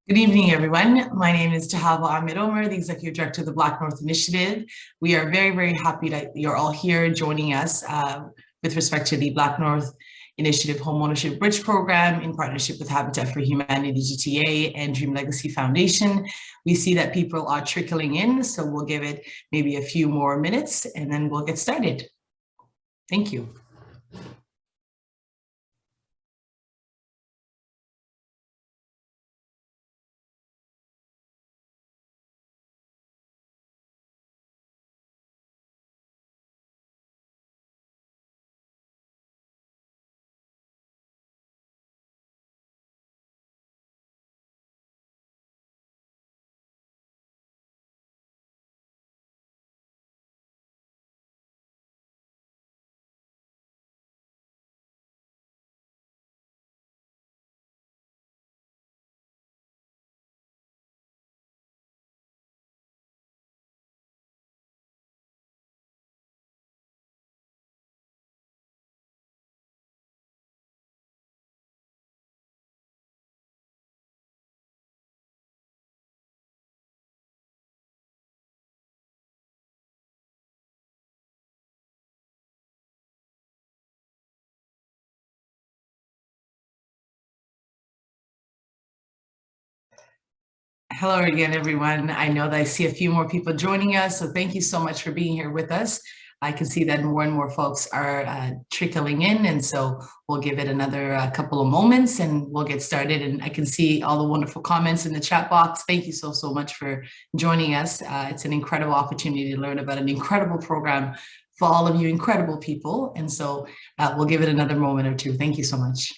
Good evening, everyone. My name is Tahava Ahmed Omer, the Executive Director of the BlackNorth Initiative. We are very, very happy that you're all here joining us with respect to the BlackNorth Initiative Homeownership Bridge Program in partnership with Habitat for Humanity, GTA, and Dream Legacy Foundation. We see that people are trickling in, so we'll give it maybe a few more minutes and then we'll get started. Thank you. Hello again, everyone. I know that I see a few more people joining us, so thank you so much for being here with us. I can see that more and more folks are trickling in, and so we'll give it another couple of moments and we'll get started. And I can see all the wonderful comments in the chat box. Thank you so much for joining us. It's an incredible opportunity to learn about an incredible program for all of you incredible people. And so we'll give it another moment or two. Thank you so much.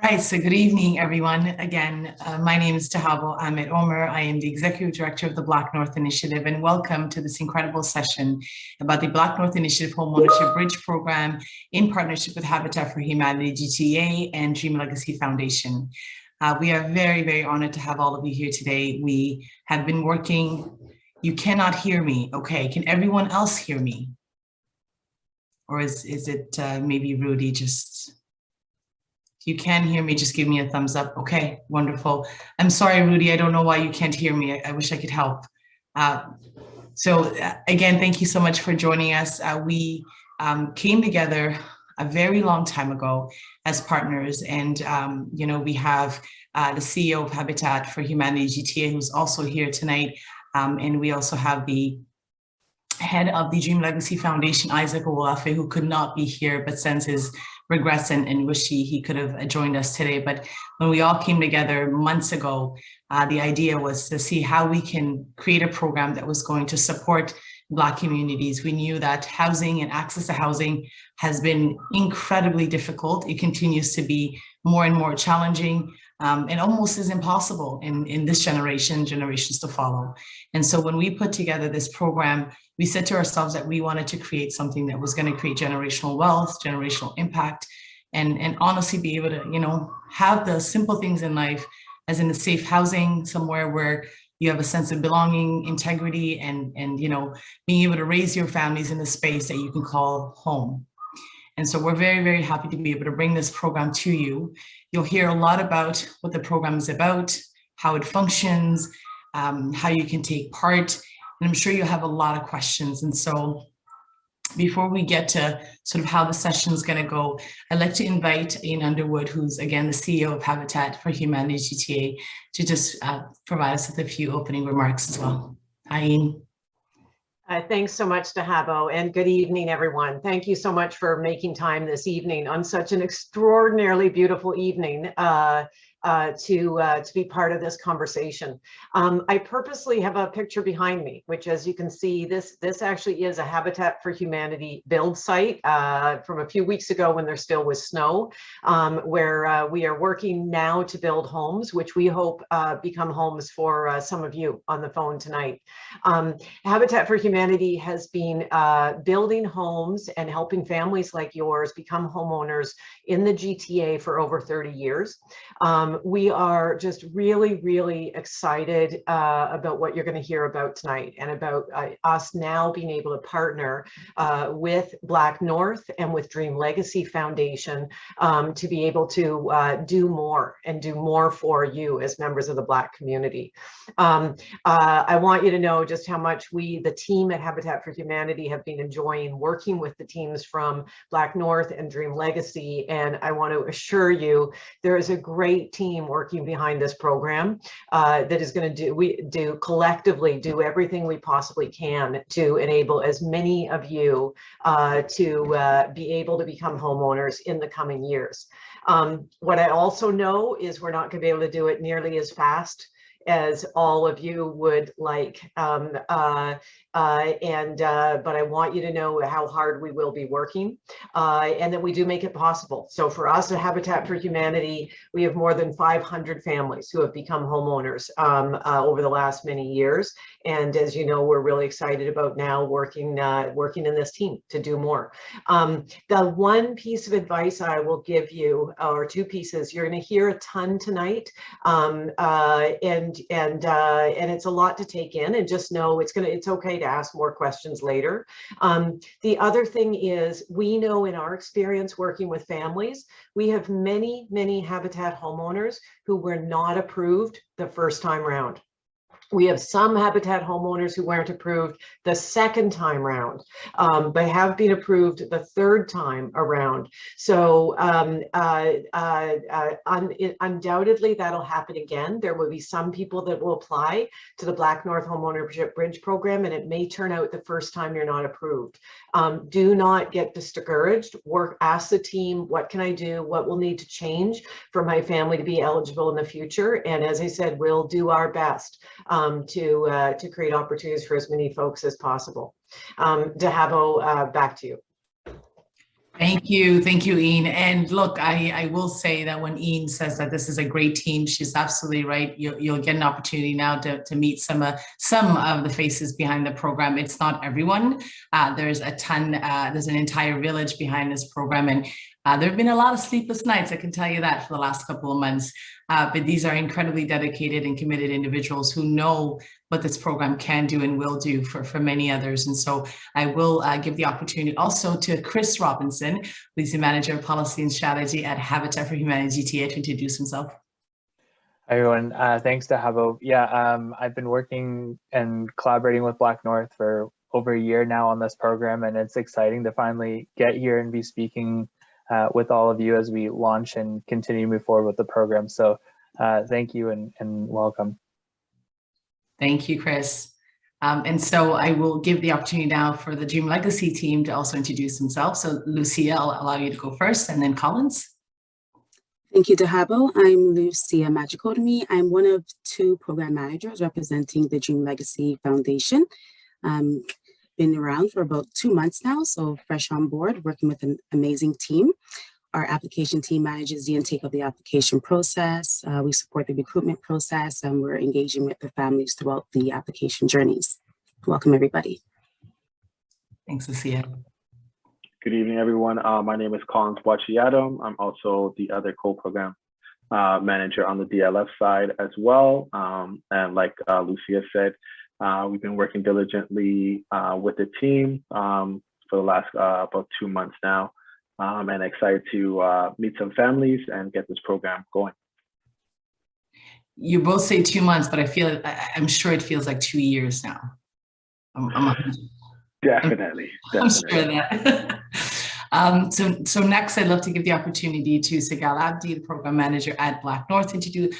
All right, so good evening, everyone. Again, my name is Tahava Ahmed Omer. I am the Executive Director of the BlackNorth Initiative, and welcome to this incredible session about the BlackNorth Initiative Homeownership Bridge Program in partnership with Habitat for Humanity, GTA, and Dream Legacy Foundation. We are very, very honored to have all of you here today. We have been working. You cannot hear me. Okay, can everyone else hear me? Or is it maybe Rudy just... If you can hear me, just give me a thumbs up. Okay, wonderful. I'm sorry, Rudy, I don't know why you can't hear me. I wish I could help. So again, thank you so much for joining us. We came together a very long time ago as partners, and you know, we have the CEO of Habitat for Humanity GTA, who's also here tonight. And we also have the head of the Dream Legacy Foundation, Isaac Owolafe, who could not be here, but sends his regrets and wish he could have joined us today. But when we all came together months ago, the idea was to see how we can create a program that was going to support Black communities. We knew that housing and access to housing has been incredibly difficult. It continues to be more and more challenging, and almost is impossible in this generation, generations to follow. And so when we put together this program, we said to ourselves that we wanted to create something that was going to create generational wealth, generational impact, and honestly be able to, have the simple things in life, as in the safe housing, somewhere where you have a sense of belonging, integrity, and being able to raise your families in a space that you can call home. And so we're very, very happy to be able to bring this program to you. You'll hear a lot about what the program is about, how it functions, how you can take part, and I'm sure you'll have a lot of questions. And so before we get to sort of how the session is going to go, I'd like to invite Ian Underwood, who's again the CEO of Habitat for Humanity GTA, to just provide us with a few opening remarks as well. Hi, Ian. Thanks so much, Dahabo, and good evening, everyone. Thank you so much for making time this evening on such an extraordinarily beautiful evening to be part of this conversation. I purposely have a picture behind me, which, as you can see, this actually is a Habitat for Humanity build site from a few weeks ago when there still was snow, where we are working now to build homes, which we hope become homes for some of you on the phone tonight. Habitat for Humanity has been building homes and helping families like yours become homeowners in the GTA for over 30 years. We are just really, really excited about what you're going to hear about tonight, and about us now being able to partner with BlackNorth and with Dream Legacy Foundation to be able to do more for you as members of the Black community. I want you to know just how much the team at Habitat for Humanity, have been enjoying working with the teams from BlackNorth and Dream Legacy, and I want to assure you there is a great team working behind this program that is going to collectively do everything we possibly can to enable as many of you to be able to become homeowners in the coming years. What I also know is we're not going to be able to do it nearly as fast as all of you would like, but I want you to know how hard we will be working, and that we do make it possible. So for us at Habitat for Humanity, we have more than 500 families who have become homeowners over the last many years, and as you know, we're really excited about now working in this team to do more. The one piece of advice I will give you, or two pieces, you're going to hear a ton tonight, and it's a lot to take in, and just know it's okay to ask more questions later. The other thing is, we know in our experience working with families, we have many Habitat homeowners who were not approved the first time round. We have some Habitat homeowners who weren't approved the second time round, but have been approved the third time around. So undoubtedly that'll happen again. There will be some people that will apply to the BlackNorth Homeownership Bridge program, and it may turn out the first time you're not approved. Do not get discouraged. Ask the team, what can I do? What will need to change for my family to be eligible in the future? And as I said, we'll do our best to create opportunities for as many folks as possible. Dahabo, back to you. Thank you, Ian. And look, I will say that when Ian says that this is a great team, she's absolutely right. You'll get an opportunity now to meet some of the faces behind the program. It's not everyone. There's a ton. There's an entire village behind this program, and there have been a lot of sleepless nights, I can tell you that, for the last couple of months. But these are incredibly dedicated and committed individuals who know what this program can do and will do for many others. And so I will give the opportunity also to Chris Robinson, who's the Manager of Policy and Strategy at Habitat for Humanity GTA, to introduce himself. Hi everyone, thanks to Habo. Yeah, I've been working and collaborating with BlackNorth for over a year now on this program, and it's exciting to finally get here and be speaking with all of you as we launch and continue to move forward with the program. So thank you and welcome. Thank you, Chris. And so I will give the opportunity now for the Dream Legacy team to also introduce themselves. So Lucia, I'll allow you to go first, and then Collins. Thank you, Dahabo. I'm Lucia Magicotomy. I'm one of 2 program managers representing the Dream Legacy Foundation. Been around for about 2 months now, so fresh on board, working with an amazing team. Our application team manages the intake of the application process. We support the recruitment process, and we're engaging with the families throughout the application journeys. Welcome, everybody. Thanks, Lucia. Good evening, everyone. My name is Collins Wachiato. I'm also the other co-program manager on the DLF side as well. And like Lucia said, we've been working diligently with the team for the last about 2 months now, and excited to meet some families and get this program going. You both say 2 months, but I'm sure it feels like 2 years now. Definitely. I'm sure of that. So next, I'd love to give the opportunity to Sigal Abdi, the program manager at BlackNorth.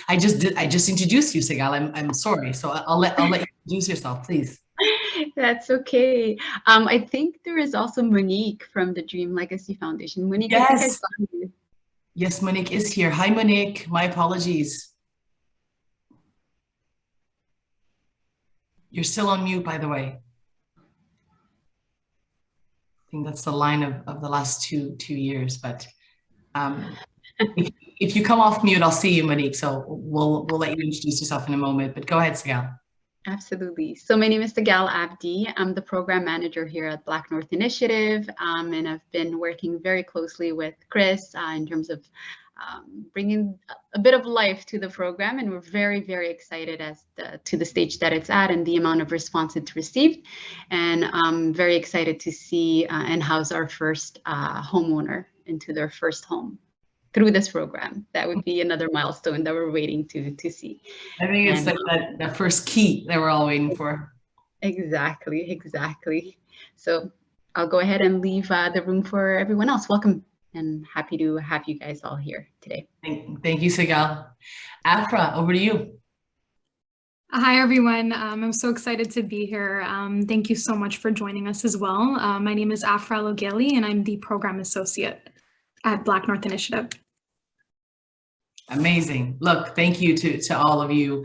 I just introduced you, Sigal. I'm sorry. So I'll let you introduce yourself, please. That's okay. I think there is also Monique from the Dream Legacy Foundation. Monique, yes. I think I saw you. Yes, Monique is here. Hi, Monique. My apologies. You're still on mute, by the way. I think that's the line of the last two years, but if you come off mute, I'll see you, Monique. So we'll let you introduce yourself in a moment, but go ahead, Sigal. Absolutely. So my name is Sigal Abdi. I'm the program manager here at BlackNorth Initiative, and I've been working very closely with Chris in terms of bringing a bit of life to the program, and we're very, very excited to the stage that it's at and the amount of response it's received. And I'm very excited to see and house our first homeowner into their first home through this program. That would be another milestone that we're waiting to see. I think it's like that first key that we're all waiting for. Exactly. So I'll go ahead and leave the room for everyone else. Welcome. And happy to have you guys all here today. Thank you, Sigal. Afra, over to you. Hi, everyone. I'm so excited to be here. Thank you so much for joining us as well. My name is Afra Logeli, and I'm the program associate at BlackNorth Initiative. Amazing. Look, thank you to all of you.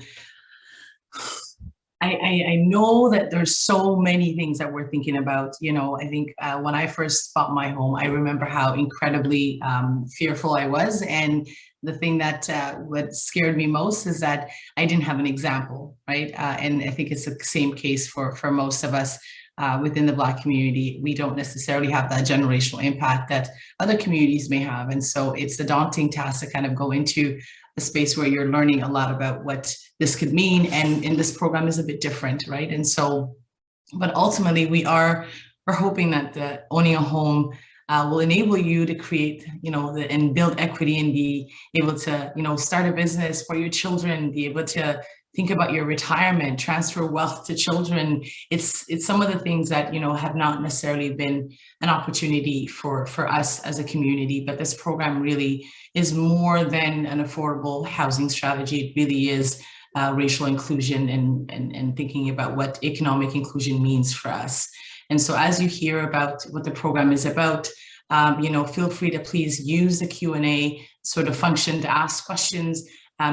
I know that there's so many things that we're thinking about. You know, I think when I first bought my home, I remember how incredibly fearful I was. And the thing that what scared me most is that I didn't have an example, right? And I think it's the same case for most of us within the Black community. We don't necessarily have that generational impact that other communities may have. And so it's a daunting task to kind of go into a space where you're learning a lot about what this could mean. And this program is a bit different, right? And so, but ultimately we're hoping that owning a home will enable you to create, and build equity and be able to, start a business for your children, be able to think about your retirement, transfer wealth to children. It's some of the things that, have not necessarily been an opportunity for us as a community, but this program really is more than an affordable housing strategy. It really is racial inclusion and thinking about what economic inclusion means for us. And so as you hear about what the program is about, feel free to please use the Q&A sort of function to ask questions.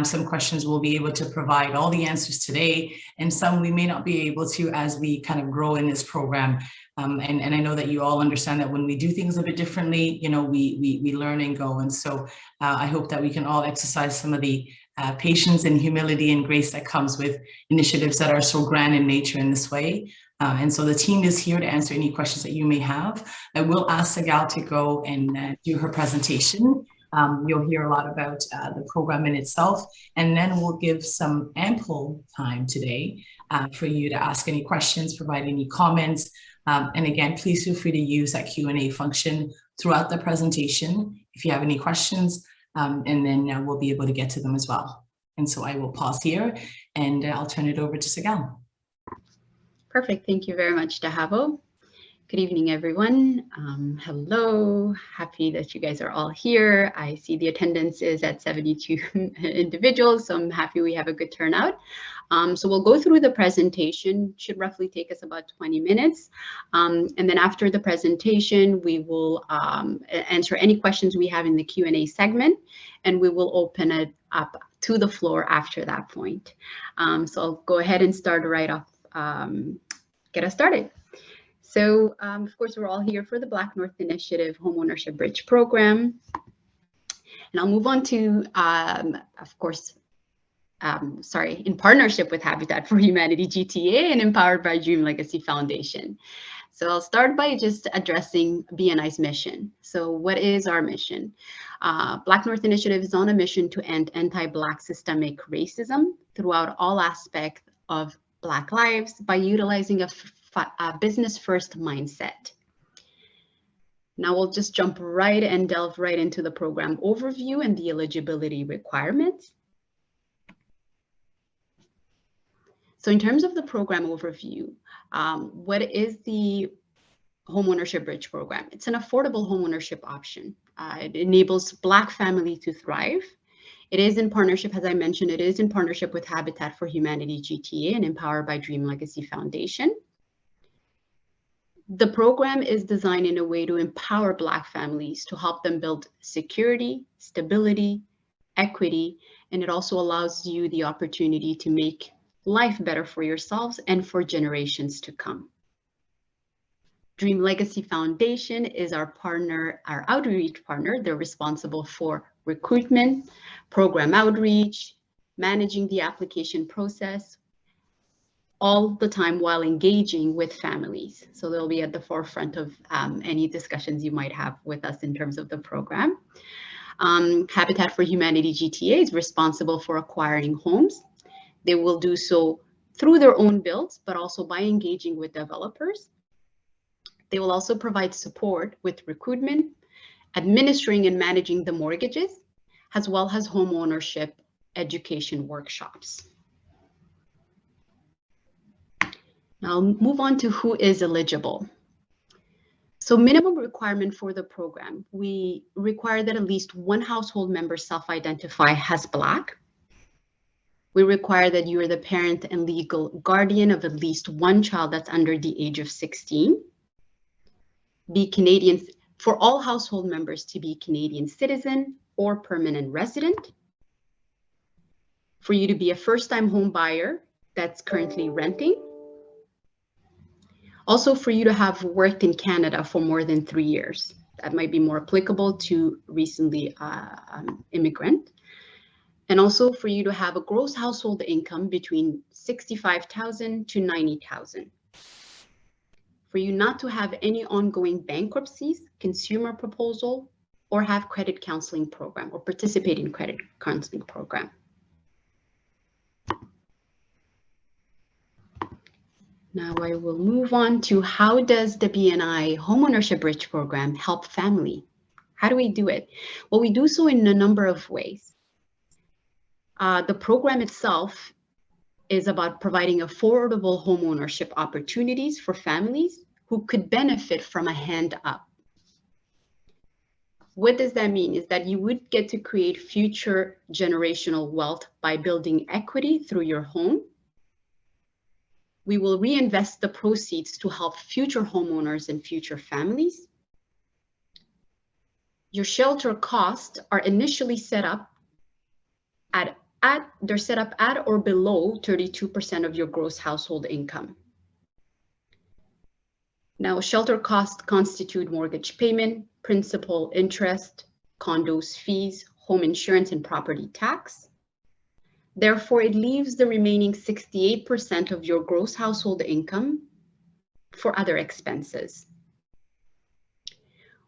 Some questions we'll be able to provide all the answers today, and some we may not be able to as we kind of grow in this program. And I know that you all understand that when we do things a bit differently, we learn and go. And so I hope that we can all exercise some of the patience and humility and grace that comes with initiatives that are so grand in nature in this way. And so the team is here to answer any questions that you may have. I will ask Sigal to go and do her presentation. You'll hear a lot about the program in itself, and then we'll give some ample time today for you to ask any questions, provide any comments. And again, please feel free to use that Q&A function throughout the presentation if you have any questions, and then we'll be able to get to them as well. And so I will pause here and I'll turn it over to Sigal. Perfect. Thank you very much, Dahabo. Good evening, everyone. Hello, happy that you guys are all here. I see the attendance is at 72 individuals, so I'm happy we have a good turnout. So we'll go through the presentation, should roughly take us about 20 minutes. And then after the presentation, we will answer any questions we have in the Q&A segment, and we will open it up to the floor after that point. So I'll go ahead and start right off, get us started. So, of course, we're all here for the BlackNorth Initiative Homeownership Bridge Program. And I'll move on to, of course, in partnership with Habitat for Humanity GTA and empowered by Dream Legacy Foundation. So I'll start by just addressing BNI's mission. So what is our mission? BlackNorth Initiative is on a mission to end anti-Black systemic racism throughout all aspects of Black lives by utilizing a business-first mindset. Now we'll just jump right and delve right into the program overview and the eligibility requirements. So in terms of the program overview, what is the Homeownership Bridge Program? It's an affordable homeownership option. It enables Black families to thrive. It is in partnership, as I mentioned, it is in partnership with Habitat for Humanity GTA and empowered by Dream Legacy Foundation. The program is designed in a way to empower Black families to help them build security, stability, equity, and it also allows you the opportunity to make life better for yourselves and for generations to come. Dream Legacy Foundation is our partner, our outreach partner. They're responsible for recruitment, program outreach, managing the application process, all the time while engaging with families. So they'll be at the forefront of any discussions you might have with us in terms of the program. Habitat for Humanity GTA is responsible for acquiring homes. They will do so through their own builds, but also by engaging with developers. They will also provide support with recruitment, administering and managing the mortgages, as well as home ownership education workshops. Now I'll move on to who is eligible. So minimum requirement for the program, we require that at least one household member self-identify as Black. We require that you are the parent and legal guardian of at least one child that's under the age of 16. Be Canadian, for all household members to be Canadian citizen or permanent resident. For you to be a first-time home buyer that's currently renting. Also for you to have worked in Canada for more than 3 years. That might be more applicable to recently immigrant. And also for you to have a gross household income between $65,000 to $90,000. For you not to have any ongoing bankruptcies, consumer proposal, or have credit counseling program or participate in credit counseling program. Now I will move on to how does the BNI Homeownership Bridge Program help family? How do we do it? Well, we do so in a number of ways. The program itself is about providing affordable homeownership opportunities for families who could benefit from a hand up. What does that mean? Is that you would get to create future generational wealth by building equity through your home. We will reinvest the proceeds to help future homeowners and future families. Your shelter costs are initially set up at or below 32% of your gross household income. Now, shelter costs constitute mortgage payment, principal, interest, condos fees, home insurance, and property tax. Therefore, it leaves the remaining 68% of your gross household income for other expenses.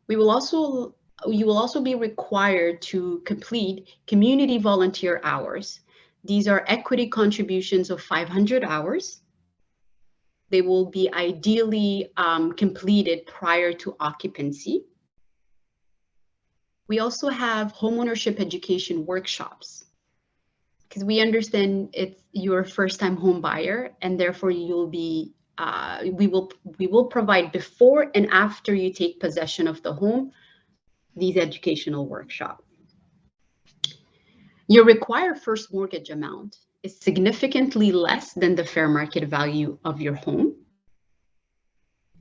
You will also be required to complete community volunteer hours. These are equity contributions of 500 hours. They will be ideally completed prior to occupancy. We also have homeownership education workshops, because we understand you're a first-time home buyer, and therefore you'll be we will provide before and after you take possession of the home these educational workshops. Your required first mortgage amount is significantly less than the fair market value of your home.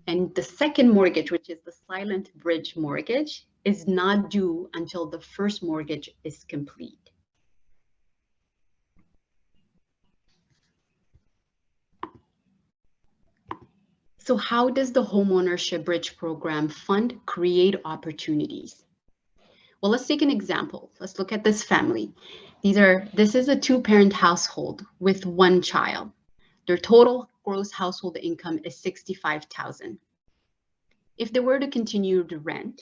And the second mortgage, which is the silent bridge mortgage, is not due until the first mortgage is complete. So how does the Homeownership Bridge Program Fund create opportunities? Well, let's take an example. Let's look at this family. This is a two-parent household with one child. Their total gross household income is $65,000. If they were to continue to rent,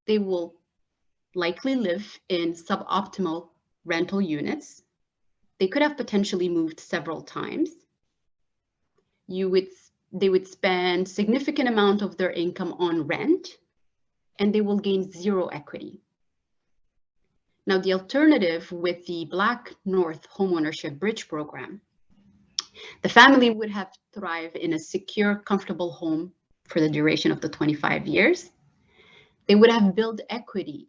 they will likely live in suboptimal rental units. They could have potentially moved several times. They would spend significant amount of their income on rent, and they will gain zero equity. Now, the alternative with the BlackNorth Homeownership Bridge Program, the family would have thrived in a secure, comfortable home for the duration of the 25 years. They would have built equity,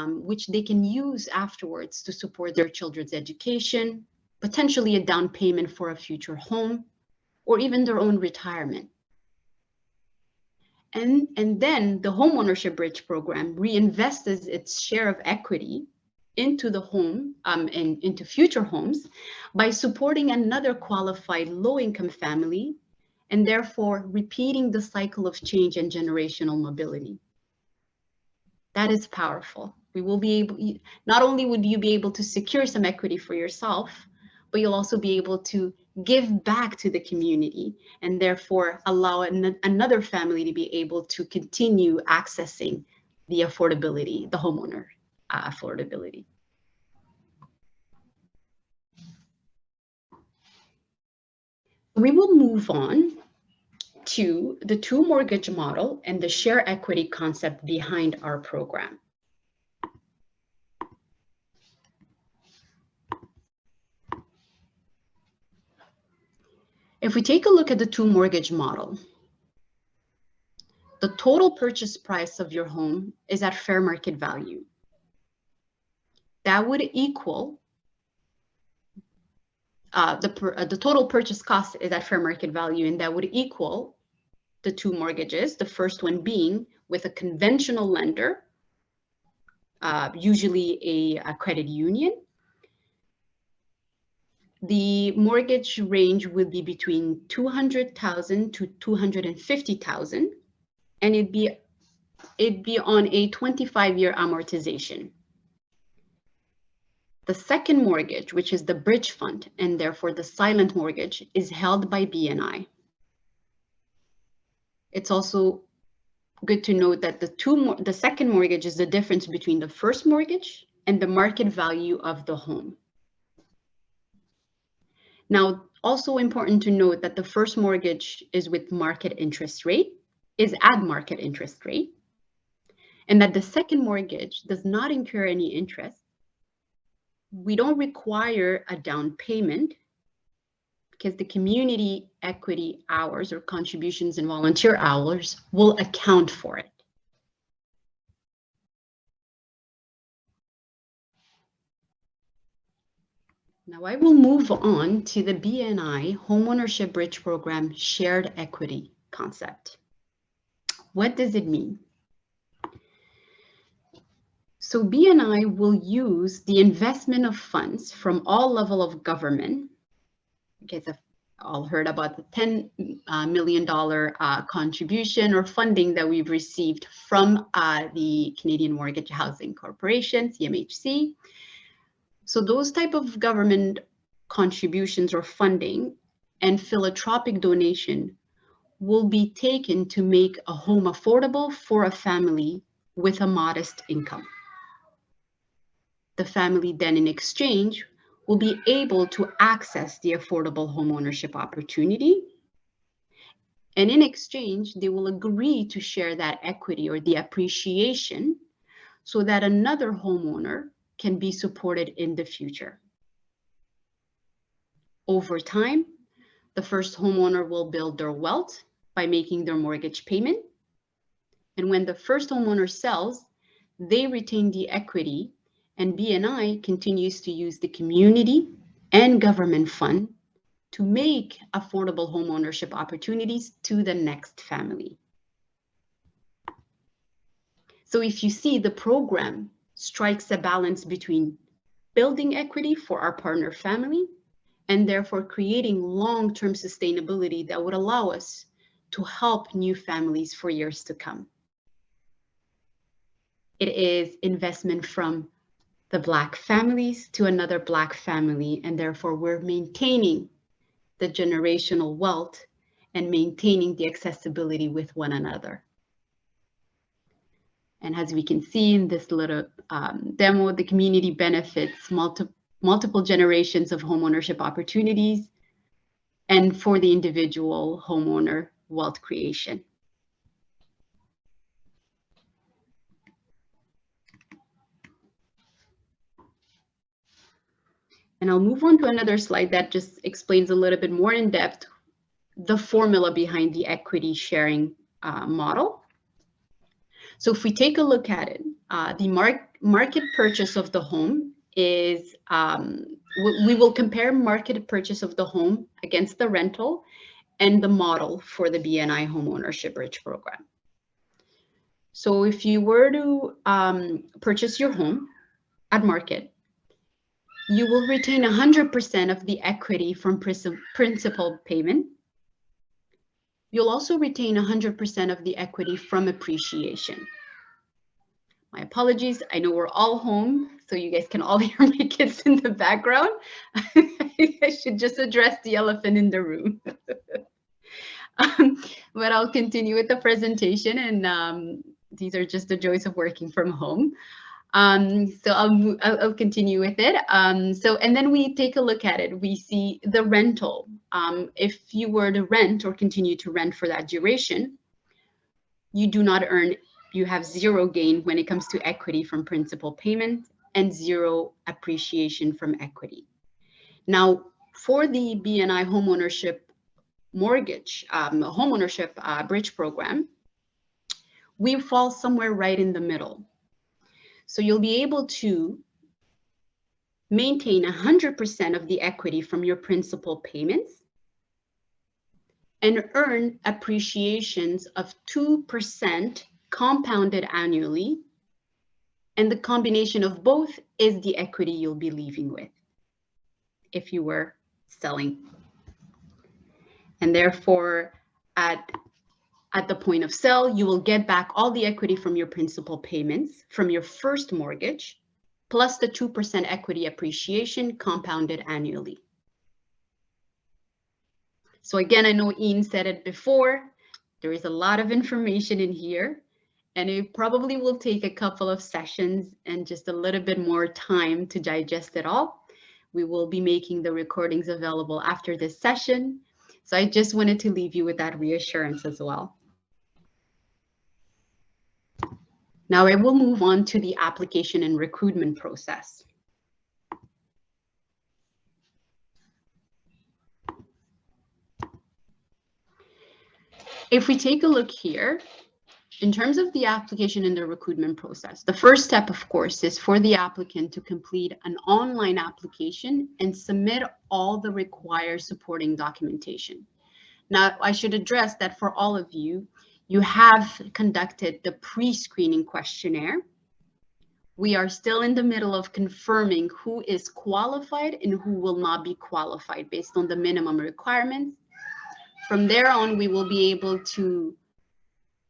which they can use afterwards to support their children's education, potentially a down payment for a future home, or even their own retirement. And then the Homeownership Bridge Program reinvests its share of equity into the home and into future homes by supporting another qualified low-income family, and therefore repeating the cycle of change and generational mobility. That is powerful. We will be able, not only would you be able to secure some equity for yourself, but you'll also be able to give back to the community and therefore allow another family to be able to continue accessing the affordability, the homeowner affordability. We will move on to the two mortgage model and the share equity concept behind our program. If we take a look at the two mortgage model, the total purchase price of your home is at fair market value. That would equal the total purchase cost is at fair market value, and that would equal the two mortgages, the first one being with a conventional lender, usually a credit union. The mortgage range would be between $200,000 to $250,000, and it'd be on a 25-year amortization. The second mortgage, which is the bridge fund, and therefore the silent mortgage, is held by BNI. It's also good to note that the second mortgage is the difference between the first mortgage and the market value of the home. Now, also important to note that the first mortgage is with market interest rate, is at market interest rate, and that the second mortgage does not incur any interest. We don't require a down payment because the community equity hours or contributions and volunteer hours will account for it. Now I will move on to the BNI Homeownership Bridge Program shared equity concept. What does it mean? So BNI will use the investment of funds from all levels of government. You guys have all heard about the $10 million contribution or funding that we've received from the Canadian Mortgage Housing Corporation, CMHC. So those type of government contributions or funding and philanthropic donation will be taken to make a home affordable for a family with a modest income. The family then in exchange will be able to access the affordable homeownership opportunity. And in exchange, they will agree to share that equity or the appreciation so that another homeowner can be supported in the future. Over time, The first homeowner will build their wealth by making their mortgage payment. And when the first homeowner sells, they retain the equity, and BNI continues to use the community and government fund to make affordable homeownership opportunities to the next family. So if you see, the program strikes a balance between building equity for our partner family and therefore creating long-term sustainability that would allow us to help new families for years to come. It is investment from the Black families to another Black family, and therefore we're maintaining the generational wealth and maintaining the accessibility with one another. And as we can see in this little demo, the community benefits multiple generations of homeownership opportunities, and for the individual homeowner, wealth creation. And I'll move on to another slide that just explains a little bit more in depth the formula behind the equity sharing model. So if we take a look at it, the market purchase of the home is, we will compare market purchase of the home against the rental and the model for the BNI Homeownership Bridge program. So if you were to purchase your home at market, you will retain 100% of the equity from principal payment. You'll also retain 100% of the equity from appreciation. My apologies, I know we're all home, so you guys can all hear my kids in the background. I should just address the elephant in the room. But I'll continue with the presentation, and these are just the joys of working from home. So I'll continue with it. And then we take a look at it. We see the rental. If you were to rent or continue to rent for that duration, you do not earn, you have zero gain when it comes to equity from principal payment and zero appreciation from equity. Now, for the BNI homeownership mortgage, homeownership bridge program, we fall somewhere right in the middle. So you'll be able to maintain 100% of the equity from your principal payments and earn appreciations of 2% compounded annually. And the combination of both is the equity you'll be leaving with if you were selling. And therefore, at the point of sale, you will get back all the equity from your principal payments from your first mortgage, plus the 2% equity appreciation compounded annually. So again, I know Ian said it before, there is a lot of information in here, and it probably will take a couple of sessions and just a little bit more time to digest it all. We will be making the recordings available after this session. So I just wanted to leave you with that reassurance as well. Now I will move on to the application and recruitment process. If we take a look here, in terms of the application and the recruitment process, the first step, of course, is for the applicant to complete an online application and submit all the required supporting documentation. Now, I should address that for all of you, you have conducted the pre-screening questionnaire. We are still in the middle of confirming who is qualified and who will not be qualified based on the minimum requirements. From there on, we will be able to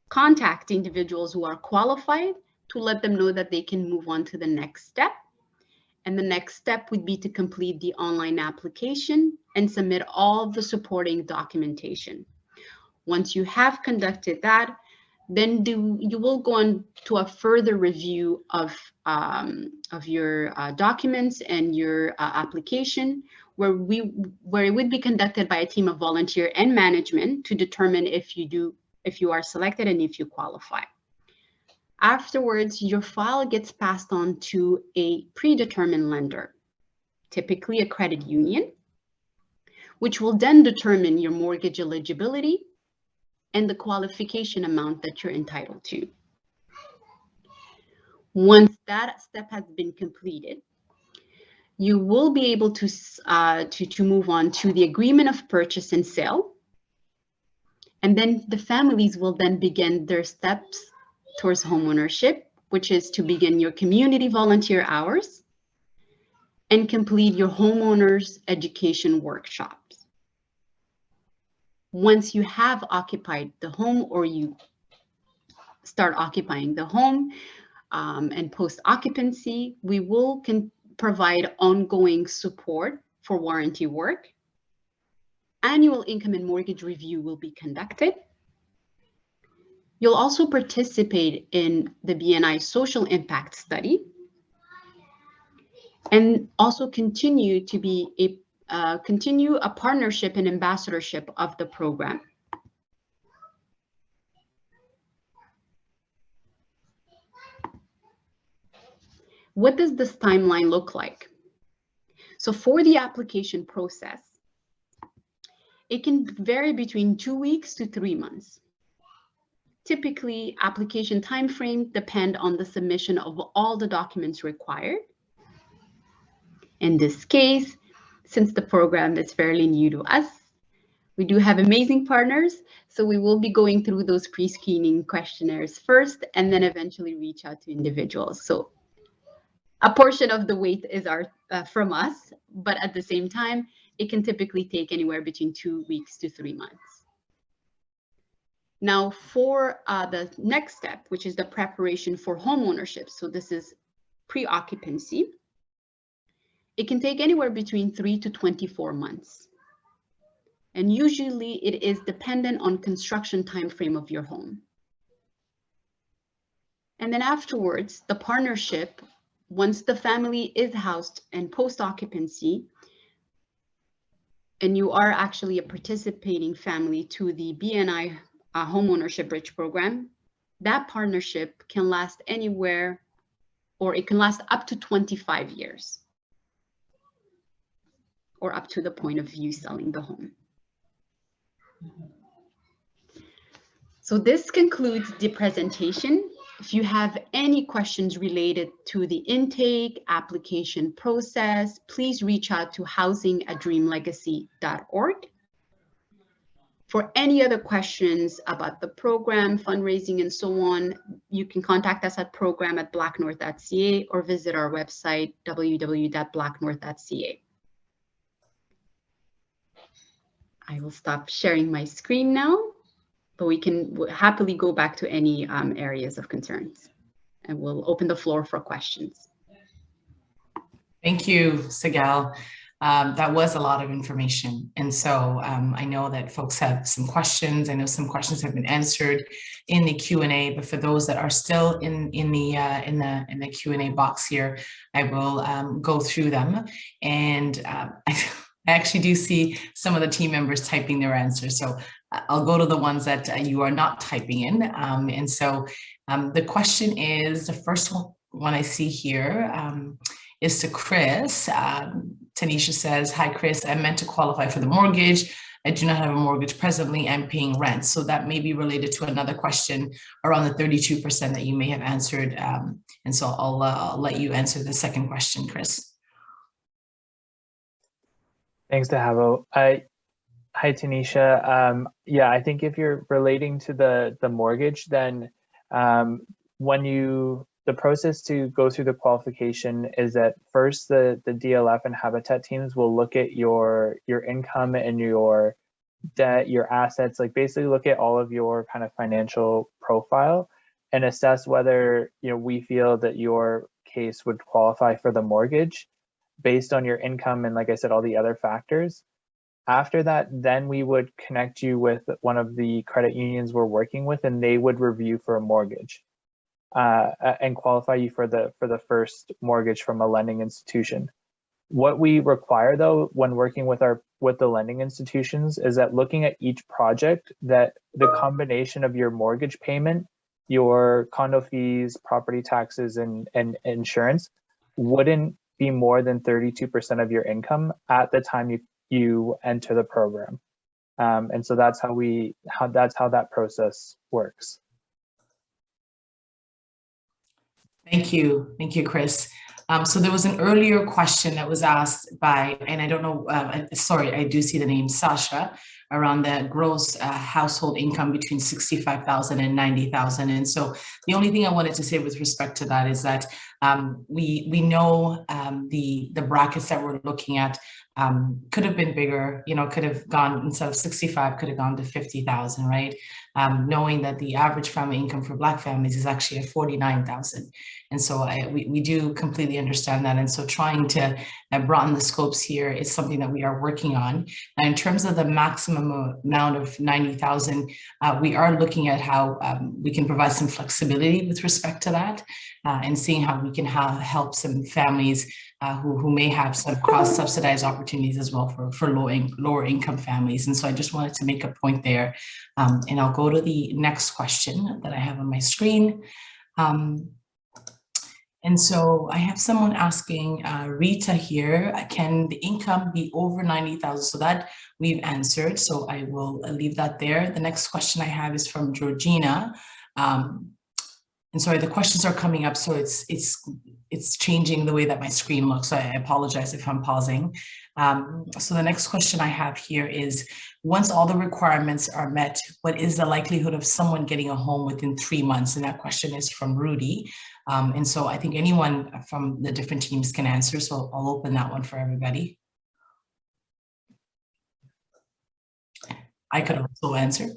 contact individuals who are qualified to let them know that they can move on to the next step. And the next step would be to complete the online application and submit all the supporting documentation. Once you have conducted that, then you will go on to a further review of your documents and your application, where it would be conducted by a team of volunteer and management to determine if you are selected and if you qualify. Afterwards, your file gets passed on to a predetermined lender, typically a credit union, which will then determine your mortgage eligibility and the qualification amount that you're entitled to. Once that step has been completed, you will be able to move on to the agreement of purchase and sale. And then the families will then begin their steps towards homeownership, which is to begin your community volunteer hours and complete your homeowners education workshops. Once you have occupied the home, or you start occupying the home and post occupancy, we will provide ongoing support for warranty work. Annual income and mortgage review will be conducted. You'll also participate in the BNI social impact study, and also continue to be a partnership and ambassadorship of the program. What does this timeline look like? So for the application process, it can vary between 2 weeks to 3 months. Typically, application timeframe depend on the submission of all the documents required. In this case, since the program is fairly new to us, we do have amazing partners, so we will be going through those pre-screening questionnaires first, and then eventually reach out to individuals. So a portion of the weight is from us, but at the same time, it can typically take anywhere between 2 weeks to 3 months. Now for the next step, which is the preparation for homeownership. So this is pre-occupancy. It can take anywhere between 3 to 24 months. And usually it is dependent on construction timeframe of your home. And then afterwards, the partnership, once the family is housed and post-occupancy, and you are actually a participating family to the BNI Homeownership Bridge program, that partnership can last anywhere, or it can last up to 25 years, or up to the point of you selling the home. So this concludes the presentation. If you have any questions related to the intake application process, please reach out to housing@dreamlegacy.org. For any other questions about the program, fundraising, and so on, you can contact us at program@blacknorth.ca or visit our website, www.blacknorth.ca. I will stop sharing my screen now, but we can happily go back to any areas of concerns, and we'll open the floor for questions. Thank you, Sigal. That was a lot of information. And so I know that folks have some questions. I know some questions have been answered in the Q&A, but for those that are still in the Q&A box here, I will go through them. And I actually do see some of the team members typing their answers. So I'll go to the ones that you are not typing in. And so the question is, the first one I see here is to Chris. Tanisha says, hi, Chris, I meant to qualify for the mortgage. I do not have a mortgage presently. I'm paying rent. So that may be related to another question around the 32% that you may have answered. And so I'll let you answer the second question, Chris. Thanks, Dahabo. Hi, Tanisha. Yeah, I think if you're relating to the mortgage, then the process to go through the qualification is that first the DLF and Habitat teams will look at your income and your debt, your assets, like basically look at all of your kind of financial profile and assess whether we feel that your case would qualify for the mortgage based on your income and, like I said, all the other factors. After that, then we would connect you with one of the credit unions we're working with, and they would review for a mortgage and qualify you for the first mortgage from a lending institution. What we require, though, when working with the lending institutions is that looking at each project, that the combination of your mortgage payment, your condo fees, property taxes, and insurance wouldn't be more than 32% of your income at the time you enter the program. And so that's how that process works. Thank you, Chris. So there was an earlier question that was asked by, and I don't know, sorry, I do see the name Sasha, around the gross household income between 65,000 and 90,000. And so the only thing I wanted to say with respect to that is that we know the brackets that we're looking at could have been bigger, could have gone, instead of 65, could have gone to 50,000, right? Knowing that the average family income for Black families is actually at 49,000. And so we do completely understand that. And so trying to broaden the scopes here is something that we are working on. Now, in terms of the maximum amount of 90,000, we are looking at how we can provide some flexibility with respect to that and seeing how we can help some families who may have some cross-subsidized opportunities as well for lower income families. And so I just wanted to make a point there. And I'll go to the next question that I have on my screen. And so I have someone asking, Rita here, can the income be over 90,000? So that we've answered, so I will leave that there. The next question I have is from Georgina. And sorry, the questions are coming up, so it's changing the way that my screen looks. So I apologize if I'm pausing. So the next question I have here is, once all the requirements are met, what is the likelihood of someone getting a home within 3 months? And that question is from Rudy. And so I think anyone from the different teams can answer. So I'll open that one for everybody. I could also answer.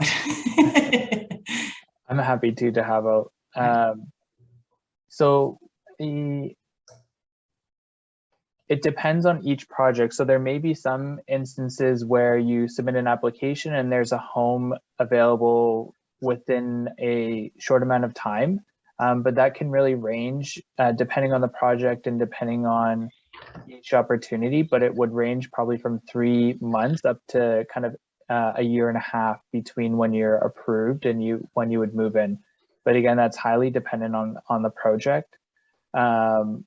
I'm happy to have a. It depends on each project. So there may be some instances where you submit an application and there's a home available within a short amount of time, but that can really range depending on the project and depending on each opportunity, but it would range probably from 3 months up to kind of a year and a half between when you're approved and when you would move in. But again, that's highly dependent on the project and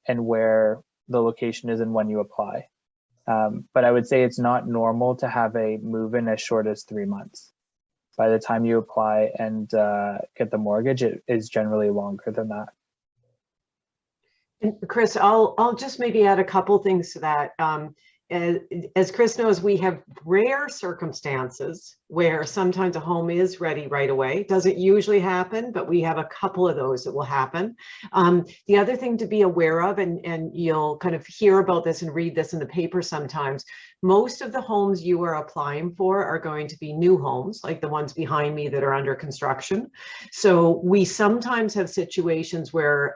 where the location is and when you apply. But I would say it's not normal to have a move-in as short as 3 months. By the time you apply and get the mortgage, it is generally longer than that. And Chris, I'll just maybe add a couple things to that. As Chris knows, we have rare circumstances where sometimes a home is ready right away. Doesn't usually happen, but we have a couple of those that will happen. The other thing to be aware of, and you'll kind of hear about this and read this in the paper sometimes, most of the homes you are applying for are going to be new homes, like the ones behind me that are under construction. So we sometimes have situations where,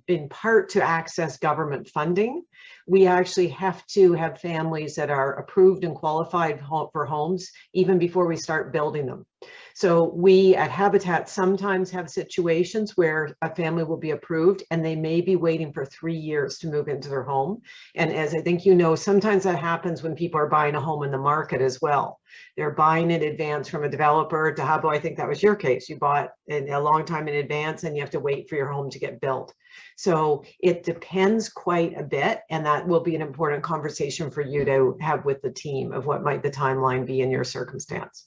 in part to access government funding, we actually have to have families that are approved and qualified for homes even before we start building them. So we at Habitat sometimes have situations where a family will be approved and they may be waiting for 3 years to move into their home. And as I think you know, sometimes that happens when people are buying a home in the market as well. They're buying in advance from a developer. Dahabo, I think that was your case. You bought in a long time in advance and you have to wait for your home to get built. So it depends quite a bit, and that will be an important conversation for you to have with the team of what might the timeline be in your circumstance.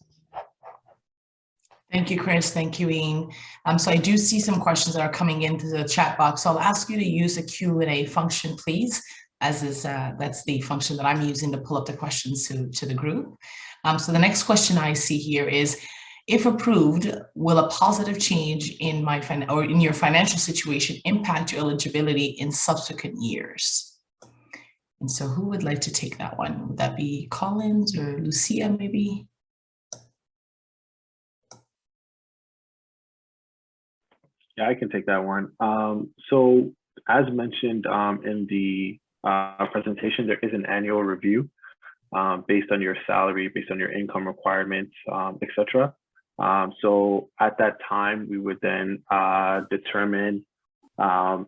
Thank you, Chris. Thank you, Ian. So I do see some questions that are coming into the chat box. So I'll ask you to use the Q&A function, please, as is that's the function that I'm using to pull up the questions to the group. So the next question I see here is, if approved, will a positive change in your financial situation impact your eligibility in subsequent years? And so who would like to take that one? Would that be Collins or Lucia, maybe? Yeah, I can take that one. So as mentioned in the presentation, there is an annual review based on your salary, based on your income requirements, etc. So at that time, we would then determine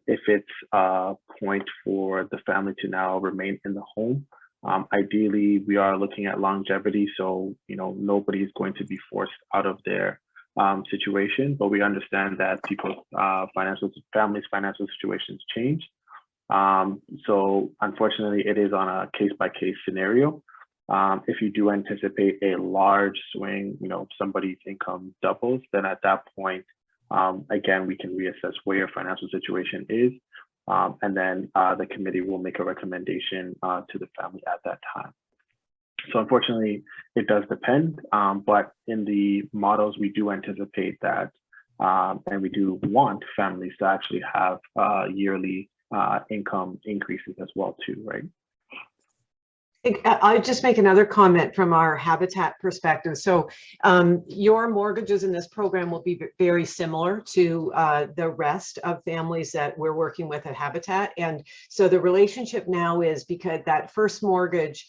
if it's a point for the family to now remain in the home. Ideally, we are looking at longevity, so nobody's going to be forced out of their situation, but we understand that people's families' financial situations change. So unfortunately, it is on a case-by-case scenario. If you do anticipate a large swing, somebody's income doubles, then at that point, again, we can reassess where your financial situation is. And then the committee will make a recommendation to the family at that time. So unfortunately, it does depend, but in the models, we do anticipate that, and we do want families to actually have yearly income increases as well too, right? I'll just make another comment from our Habitat perspective. So your mortgages in this program will be very similar to the rest of families that we're working with at Habitat. And so the relationship now is because that first mortgage,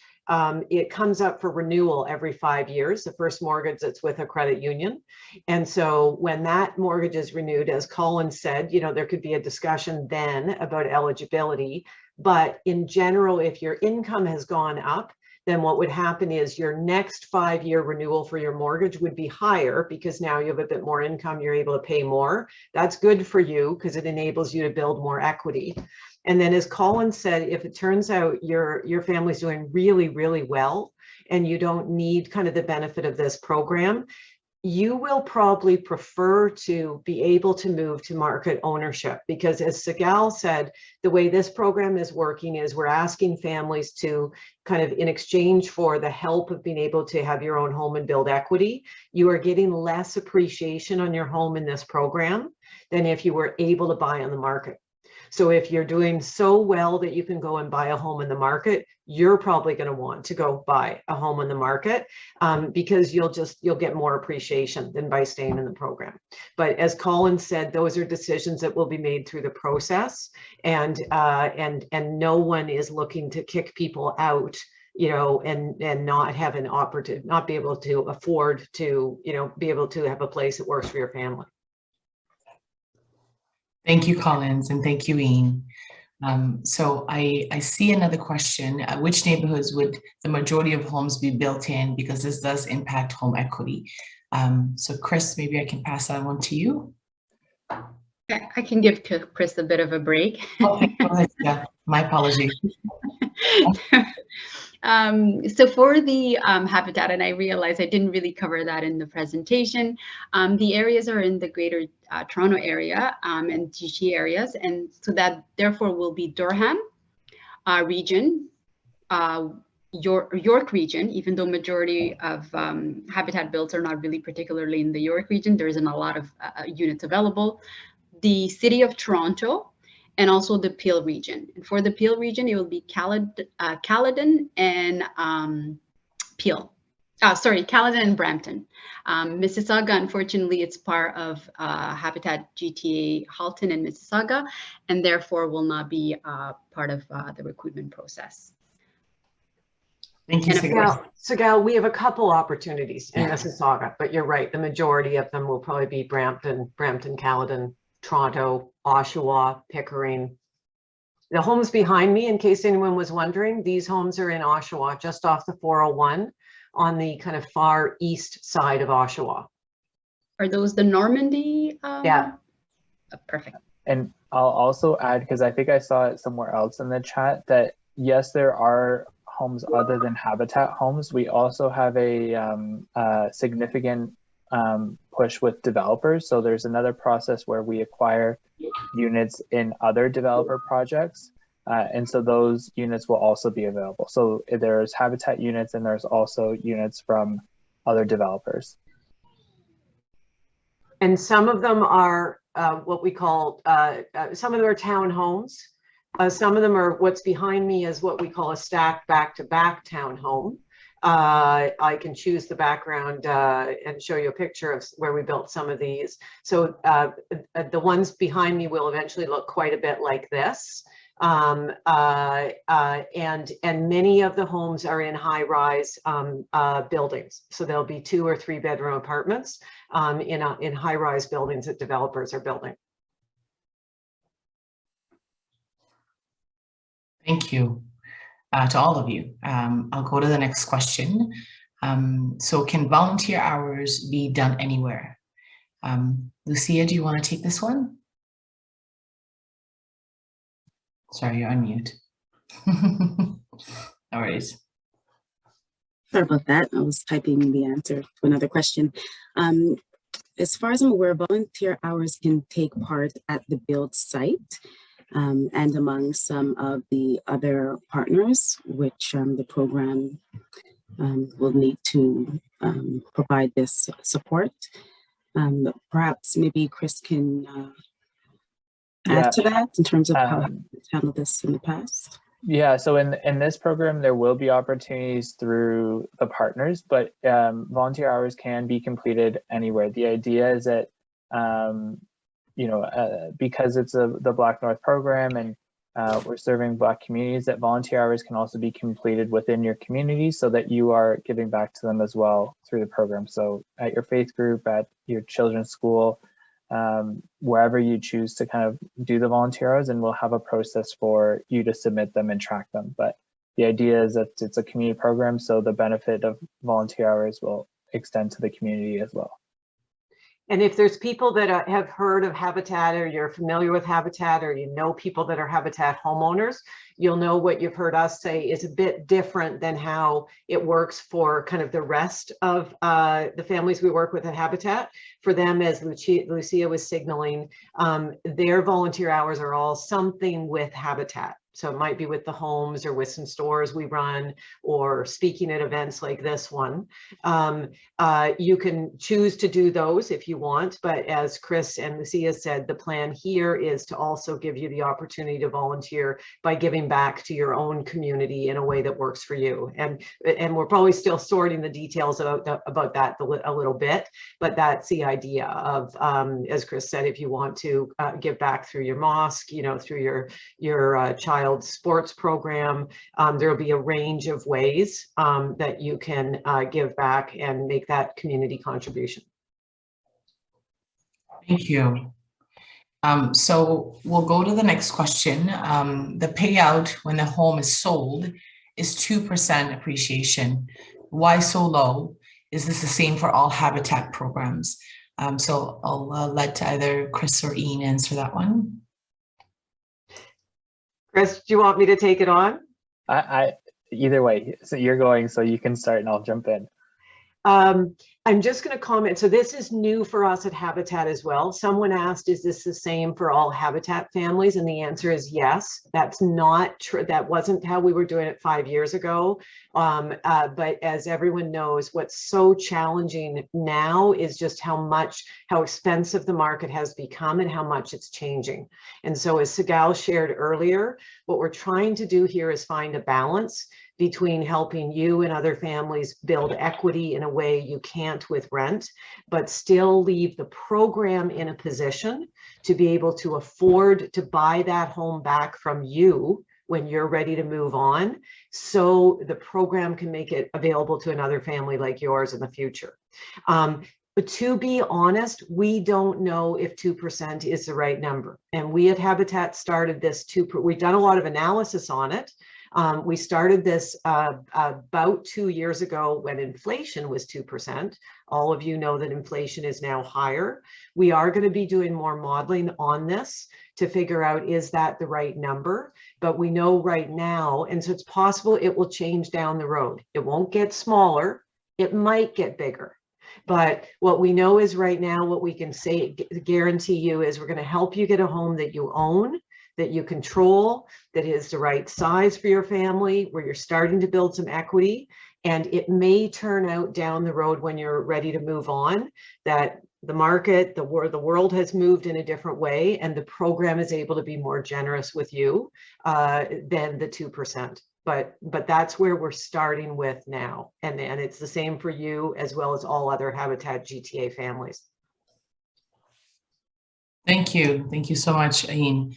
it comes up for renewal every 5 years, the first mortgage that's with a credit union. And so when that mortgage is renewed, as Colin said, there could be a discussion then about eligibility. But in general, if your income has gone up, then what would happen is your next 5-year renewal for your mortgage would be higher because now you have a bit more income, you're able to pay more. That's good for you because it enables you to build more equity. And then as Colin said, if it turns out your family's doing really, really well and you don't need kind of the benefit of this program, you will probably prefer to be able to move to market ownership because as Sigal said, the way this program is working is we're asking families to kind of in exchange for the help of being able to have your own home and build equity, you are getting less appreciation on your home in this program than if you were able to buy on the market. So if you're doing so well that you can go and buy a home in the market, you're probably going to want to go buy a home in the market because you'll get more appreciation than by staying in the program. But as Colin said, those are decisions that will be made through the process, and no one is looking to kick people out, and not have an opportunity, not be able to afford to, be able to have a place that works for your family. Thank you, Collins, and thank you, Ian. So I see another question. Which neighborhoods would the majority of homes be built in? Because this does impact home equity. So Chris, maybe I can pass that one to you. I can give Chris a bit of a break. Okay, go ahead. Yeah, my apologies. So for the habitat, and I realized I didn't really cover that in the presentation, the areas are in the greater Toronto area and GTA areas, and so that therefore will be Durham region, York region, even though majority of habitat builds are not really particularly in the York region, there isn't a lot of units available. The city of Toronto, and also the Peel region. And for the Peel region, it will be Caledon and Peel. Caledon and Brampton. Mississauga, unfortunately, it's part of Habitat GTA Halton and Mississauga, and therefore will not be part of the recruitment process. Thank you, Sigal, we have a couple opportunities in Mississauga, but you're right. The majority of them will probably be Brampton, Caledon, Toronto, Oshawa, Pickering. The homes behind me, in case anyone was wondering, these homes are in Oshawa, just off the 401 on the kind of far east side of Oshawa. Are those the Normandy? Yeah. Perfect. And I'll also add, because I think I saw it somewhere else in the chat, that yes, there are homes other than Habitat homes. We also have a significant push with developers. So there's another process where we acquire units in other developer projects. And so those units will also be available. So there's Habitat units and there's also units from other developers. And some of them are what we call, some of them are townhomes. Some of them are, what's behind me is what we call a stacked back-to-back townhome. I can choose the background and show you a picture of where we built some of these. So the ones behind me will eventually look quite a bit like this. And many of the homes are in high-rise buildings. So there'll be 2 or 3 bedroom apartments in high-rise buildings that developers are building. Thank you to all of you. I'll go to the next question. So can volunteer hours be done anywhere? Lucia, do you want to take this one? Sorry, you're on mute. No worries. Sorry about that. I was typing the answer to another question. As far as I'm aware, volunteer hours can take part at the build site and among some of the other partners, which the program will need to provide this support. Perhaps maybe Chris can add to that in terms of how it's handled this in the past. Yeah, so in this program, there will be opportunities through the partners, but volunteer hours can be completed anywhere. The idea is that, because it's the BlackNorth program and we're serving Black communities, that volunteer hours can also be completed within your community so that you are giving back to them as well through the program. So at your faith group, at your children's school, wherever you choose to kind of do the volunteer hours, and we'll have a process for you to submit them and track them. But the idea is that it's a community program, so the benefit of volunteer hours will extend to the community as well. And if there's people that have heard of Habitat, or you're familiar with Habitat, or you know people that are Habitat homeowners, you'll know what you've heard us say is a bit different than how it works for kind of the rest of the families we work with at Habitat. For them, as Lucia was signaling, their volunteer hours are all something with Habitat. So it might be with the homes or with some stores we run, or speaking at events like this one. You can choose to do those if you want, but as Chris and Lucia said, the plan here is to also give you the opportunity to volunteer by giving back to your own community in a way that works for you. And we're probably still sorting the details about that a little bit, but that's the idea of, as Chris said, if you want to give back through your mosque, through your child sports program, there will be a range of ways that you can give back and make that community contribution. Thank you. So we'll go to the next question. The payout when the home is sold is 2% appreciation. Why so low? Is this the same for all Habitat programs? So I'll let either Chris or Ian answer that one. Chris, do you want me to take it on? Either way, so you're going, so you can start and I'll jump in. I'm just going to comment. So this is new for us at Habitat as well. Someone asked, is this the same for all Habitat families? And the answer is yes. That's not true. That wasn't how we were doing it 5 years ago. But as everyone knows, what's so challenging now is just how expensive the market has become and how much it's changing. And so as Sigal shared earlier, what we're trying to do here is find a balance between helping you and other families build equity in a way you can't with rent, but still leave the program in a position to be able to afford to buy that home back from you when you're ready to move on, so the program can make it available to another family like yours in the future. But to be honest, we don't know if 2% is the right number. And we at Habitat started this we've done a lot of analysis on it. We started this about 2 years ago when inflation was 2%. All of you know that inflation is now higher. We are going to be doing more modeling on this to figure out, is that the right number? But we know right now, and so it's possible it will change down the road. It won't get smaller. It might get bigger. But what we know is right now, what we can guarantee you is we're going to help you get a home that you own, that you control, that is the right size for your family, where you're starting to build some equity. And it may turn out down the road when you're ready to move on that the market, the world has moved in a different way, and the program is able to be more generous with you than the 2%. But that's where we're starting with now. And it's the same for you as well as all other Habitat GTA families. Thank you. Thank you so much, Ian.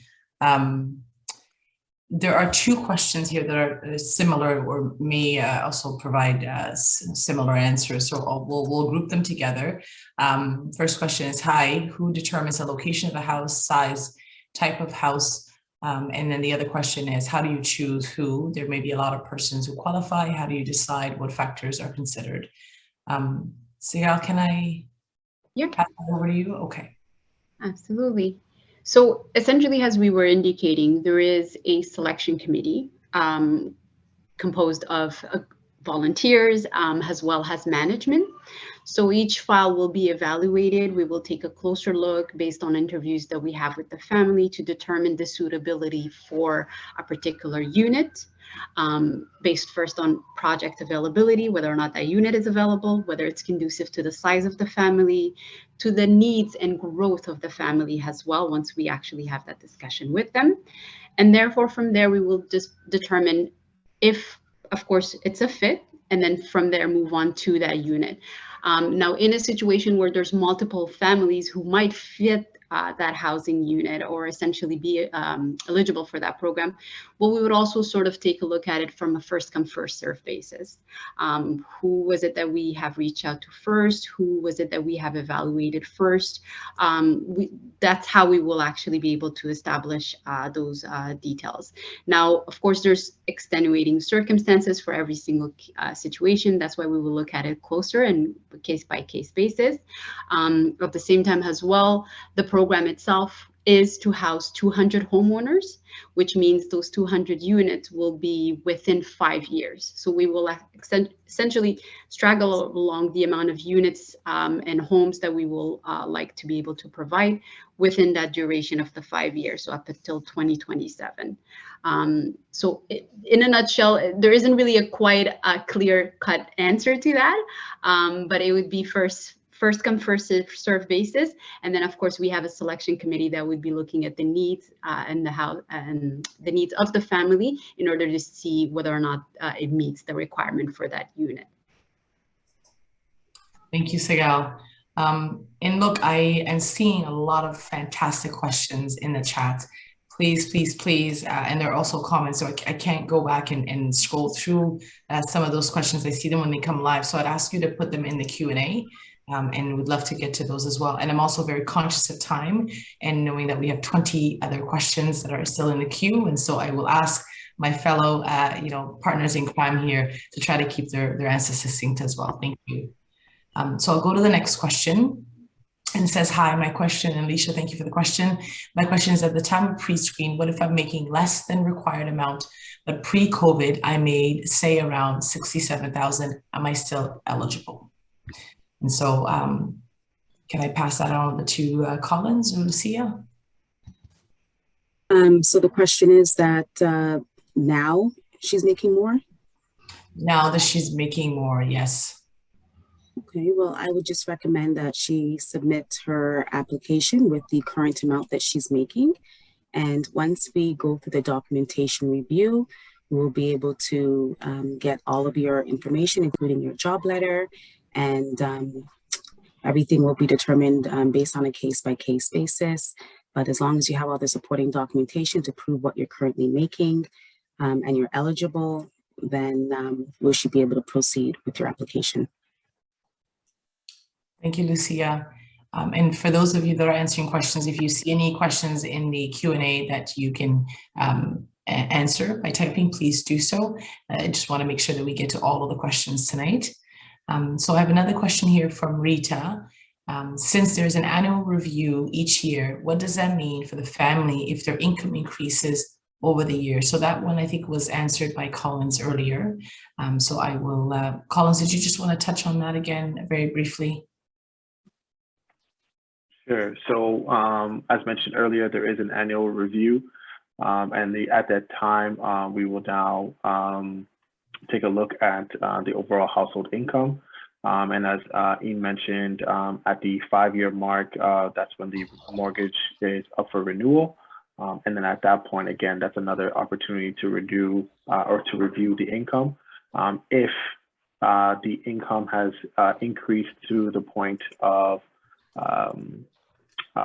There are two questions here that are similar or may also provide similar answers. So we'll group them together. First question is, hi, who determines the location of the house, size, type of house? And then the other question is, how do you choose who? There may be a lot of persons who qualify. How do you decide what factors are considered? Sigal, can I pass it over to you? Okay. Absolutely. So essentially, as we were indicating, there is a selection committee composed of volunteers, as well as management. So each file will be evaluated. We will take a closer look based on interviews that we have with the family to determine the suitability for a particular unit, based first on project availability, whether or not that unit is available, whether it's conducive to the size of the family, to the needs and growth of the family as well, once we actually have that discussion with them. And therefore, from there, we will just determine if, of course, it's a fit, and then from there, move on to that unit. Now, in a situation where there's multiple families who might fit that housing unit or essentially be eligible for that program, well, we would also sort of take a look at it from a first come, first serve basis. Who was it that we have reached out to first? Who was it that we have evaluated first? That's how we will actually be able to establish those details. Now, of course, there's extenuating circumstances for every single situation. That's why we will look at it closer and case by case basis. At the same time as well, the program itself is to house 200 homeowners, which means those 200 units will be within 5 years. So we will essentially straggle along the amount of units and homes that we will like to be able to provide within that duration of the 5 years, so up until 2027. So in a nutshell, there isn't really a quite clear-cut answer to that, but it would be first come, first serve basis. And then, of course, we have a selection committee that would be looking at the needs and the needs of the family in order to see whether or not it meets the requirement for that unit. Thank you, Sigal. And look, I am seeing a lot of fantastic questions in the chat. Please, please, please. And there are also comments, so I can't go back and scroll through some of those questions. I see them when they come live. So I'd ask you to put them in the Q&A. And would love to get to those as well. And I'm also very conscious of time and knowing that we have 20 other questions that are still in the queue. And so I will ask my fellow partners in crime here to try to keep their answers succinct as well. Thank you. So I'll go to the next question. And it says, hi, my question, and Alicia, thank you for the question. My question is, at the time of pre-screen, what if I'm making less than required amount, but pre-COVID, I made, say, around 67,000, am I still eligible? And so can I pass that on to Collins or Lucia? So the question is that now she's making more? Now that she's making more, yes. Okay, well, I would just recommend that she submit her application with the current amount that she's making. And once we go through the documentation review, we'll be able to get all of your information, including your job letter, and everything will be determined based on a case-by-case basis. But as long as you have all the supporting documentation to prove what you're currently making and you're eligible, then we should be able to proceed with your application. Thank you, Lucia. And for those of you that are answering questions, if you see any questions in the Q&A that you can answer by typing, please do so. I just want to make sure that we get to all of the questions tonight. So I have another question here from Rita. Since there's an annual review each year, what does that mean for the family if their income increases over the year? So that one I think was answered by Collins earlier. So I will, Collins, did you just want to touch on that again very briefly? Sure. So as mentioned earlier, there is an annual review, and at that time, we will now take a look at the overall household income. And as Ian mentioned, at the 5-year mark, that's when the mortgage is up for renewal. And then at that point, again, that's another opportunity to review the income. If the income has increased to the point of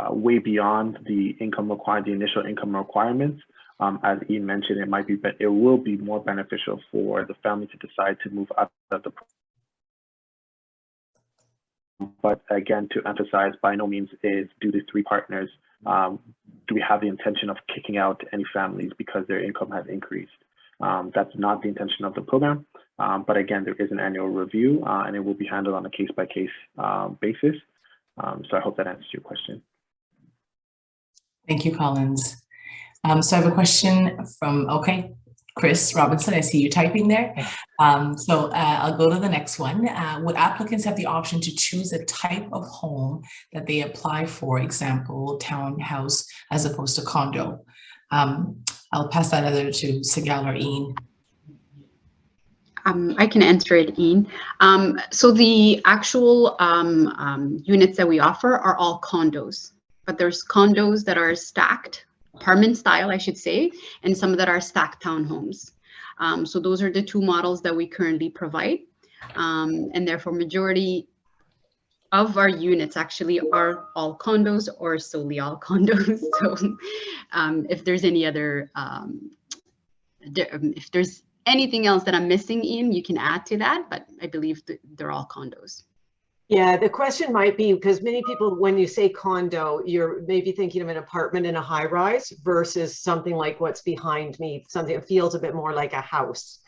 way beyond the initial income requirements, as Ian mentioned, it will be more beneficial for the family to decide to move out of the program. But again, to emphasize, by no means do the 3 partners do we have the intention of kicking out any families because their income has increased. That's not the intention of the program. But again, there is an annual review, and it will be handled on a case-by-case basis. So I hope that answers your question. Thank you, Collins. So I have a question from, Chris Robinson, I see you typing there. So I'll go to the next one. Would applicants have the option to choose a type of home that they apply for, example, townhouse, as opposed to condo? I'll pass that either to Sigal or Ian. I can answer it, Ian. So the actual units that we offer are all condos, but there's condos that are stacked, apartment style, I should say, and some that are stacked townhomes. So those are the two models that we currently provide. And therefore, majority of our units actually are all condos or solely all condos. So if there's any other, if there's anything else that I'm missing, Ian, you can add to that, but I believe they're all condos. Yeah, the question might be, because many people, when you say condo, you're maybe thinking of an apartment in a high rise versus something like what's behind me, something that feels a bit more like a house.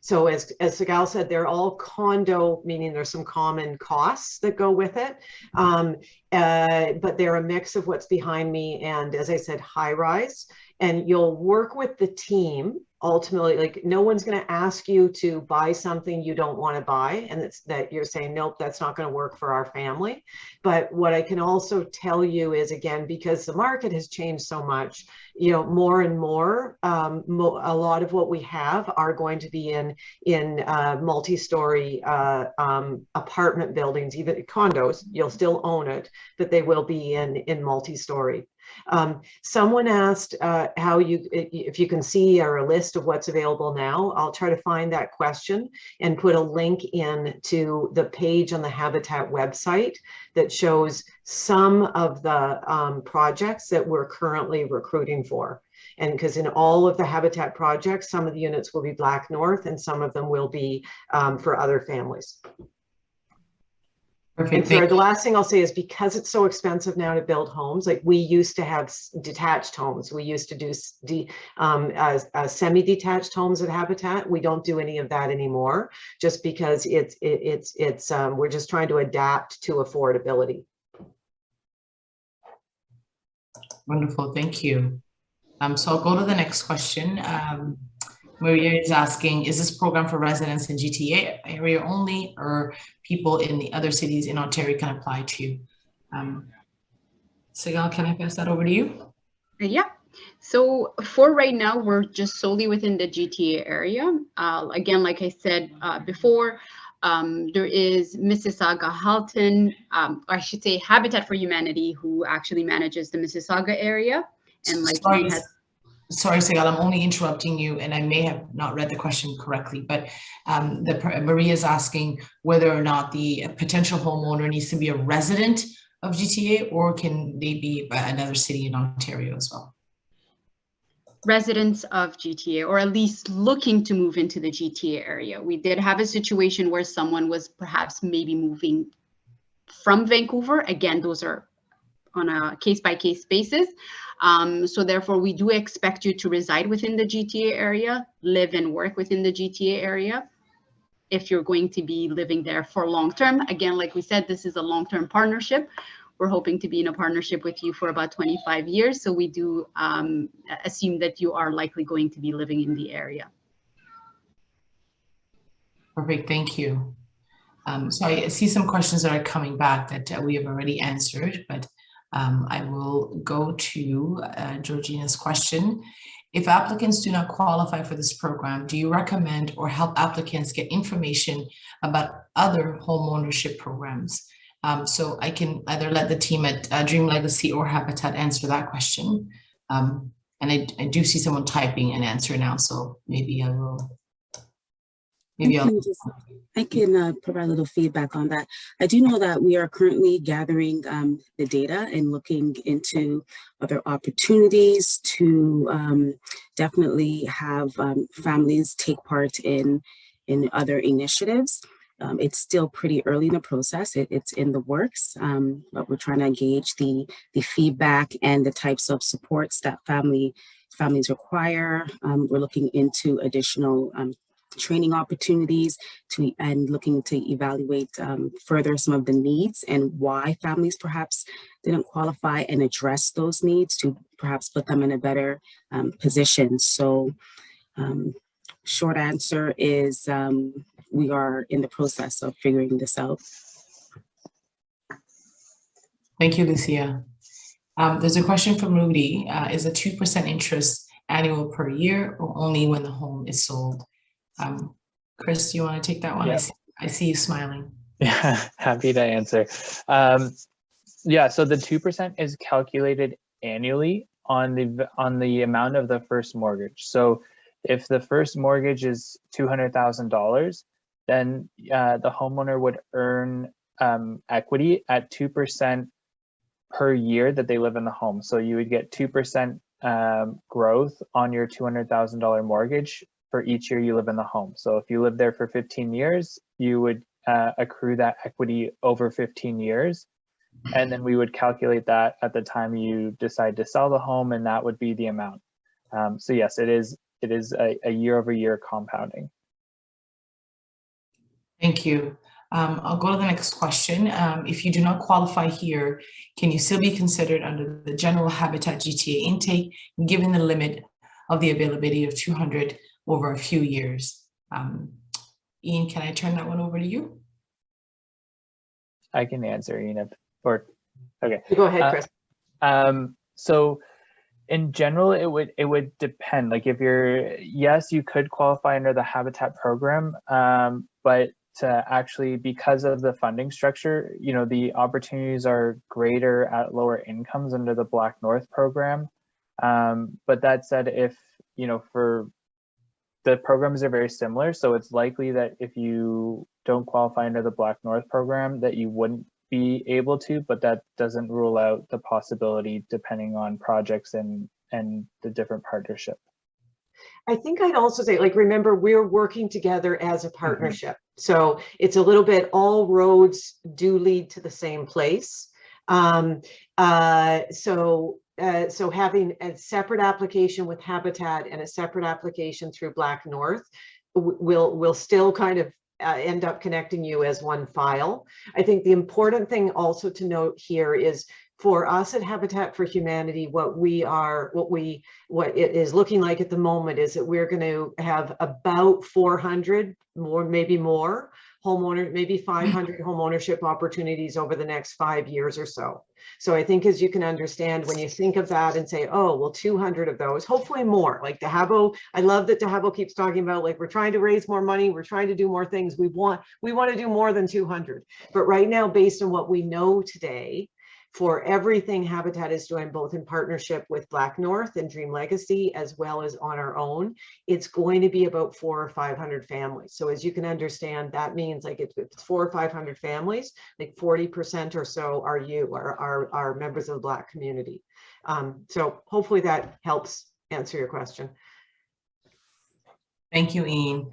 So as Sigal said, they're all condo, meaning there's some common costs that go with it. But they're a mix of what's behind me and, as I said, high rise. And you'll work with the team. Ultimately, like, no one's going to ask you to buy something you don't want to buy, and it's that you're saying, nope, that's not going to work for our family. But what I can also tell you is, again, because the market has changed so much, you know, more and more, a lot of what we have are going to be in multi-story apartment buildings, even condos. You'll still own it, but they will be in multi-story. Someone asked if you can see or a list of what's available now. I'll try to find that question and put a link in to the page on the Habitat website that shows some of the projects that we're currently recruiting for. And because in all of the Habitat projects, some of the units will be BlackNorth and some of them will be for other families. Perfect. And sorry, the last thing I'll say is, because it's so expensive now to build homes, like we used to have detached homes. We used to do semi-detached homes at Habitat. We don't do any of that anymore, just because we're just trying to adapt to affordability. Wonderful, thank you. So I'll go to the next question. Maria is asking, is this program for residents in GTA area only, or people in the other cities in Ontario can apply to? Sigal, can I pass that over to you? Yeah. So for right now, we're just solely within the GTA area. Again, like I said before, there is Mississauga Halton, or I should say Habitat for Humanity, who actually manages the Mississauga area. And like Sorry, Sigal, I'm only interrupting you, and I may have not read the question correctly, but Maria is asking whether or not the potential homeowner needs to be a resident of GTA, or can they be another city in Ontario as well? Residents of GTA, or at least looking to move into the GTA area. We did have a situation where someone was perhaps maybe moving from Vancouver. Again, those are on a case-by-case basis. So therefore, we do expect you to reside within the GTA area, live and work within the GTA area, if you're going to be living there for long-term. Again, like we said, this is a long-term partnership. We're hoping to be in a partnership with you for about 25 years. So we do assume that you are likely going to be living in the area. Perfect, thank you. So I see some questions that are coming back that we have already answered, but I will go to Georgina's question. If applicants do not qualify for this program, do you recommend or help applicants get information about other homeownership programs? So I can either let the team at Dream Legacy or Habitat answer that question. And I do see someone typing an answer now, so maybe I will. I can provide a little feedback on that. I do know that we are currently gathering the data and looking into other opportunities to definitely have families take part in other initiatives. It's still pretty early in the process. It's in the works, but we're trying to engage the feedback and the types of supports that families require. We're looking into additional training opportunities and looking to evaluate further some of the needs and why families perhaps didn't qualify, and address those needs to perhaps put them in a better position. So Short answer is we are in the process of figuring this out. Thank you, Lucia. There's a question from Rudy. Is a 2% interest annual per year or only when the home is sold? Chris, you want to take that one? Yeah. I see you smiling. Yeah, happy to answer. Yeah, so the 2% is calculated annually on the amount of the first mortgage. So if the first mortgage is $200,000, then the homeowner would earn equity at 2% per year that they live in the home. So you would get 2% growth on your $200,000 mortgage for each year you live in the home. So if you live there for 15 years, you would accrue that equity over 15 years. And then we would calculate that at the time you decide to sell the home, and that would be the amount. So yes, it is a year-over-year compounding. Thank you. I'll go to the next question. If you do not qualify here, can you still be considered under the general Habitat GTA intake, given the limit of the availability of 200 over a few years? Ian, can I turn that one over to you? I can answer, Ian, okay. Go ahead, Chris. So in general, it would depend. Like if yes, you could qualify under the Habitat program, but actually, because of the funding structure, the opportunities are greater at lower incomes under the BlackNorth program. But that said, if for the programs are very similar, so it's likely that if you don't qualify under the BlackNorth program, that you wouldn't be able to, but that doesn't rule out the possibility depending on projects and the different partnership. I think I'd also say, remember, we're working together as a partnership. So it's a little bit, all roads do lead to the same place. So having a separate application with Habitat and a separate application through BlackNorth will still kind of end up connecting you as one file. I think the important thing also to note here is, for us at Habitat for Humanity, what it is looking like at the moment is that we're going to have about 400 more, maybe more maybe 500 homeownership opportunities over the next 5 years or so. So I think, as you can understand, when you think of that and say, oh, well, 200 of those, hopefully more. Like Dahabo, I love that Dahabo keeps talking about, we're trying to raise more money, we're trying to do more things. We want to do more than 200. But right now, based on what we know today, for everything Habitat is doing, both in partnership with BlackNorth and Dream Legacy, as well as on our own, it's going to be about 400 or 500 families. So as you can understand, that means if it's 400 or 500 families, 40% or so are members of the Black community. So hopefully that helps answer your question. Thank you, Ian.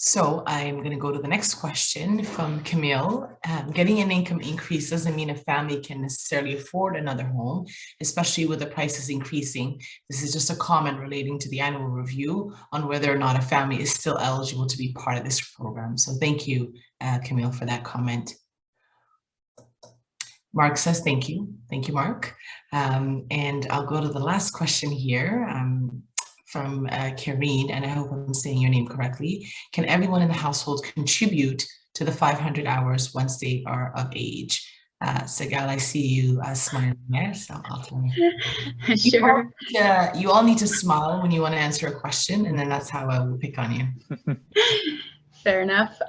So I'm going to go to the next question from Camille. Getting an income increase doesn't mean a family can necessarily afford another home, especially with the prices increasing. This is just a comment relating to the annual review on whether or not a family is still eligible to be part of this program. So thank you, Camille, for that comment. Mark says thank you. Thank you, Mark. And I'll go to the last question here. From Karine, and I hope I'm saying your name correctly. Can everyone in the household contribute to the 500 hours once they are of age? Segal, I see you smiling there, so I'll tell you. Sure. You all need to smile when you want to answer a question, and then that's how I will pick on you. Fair enough.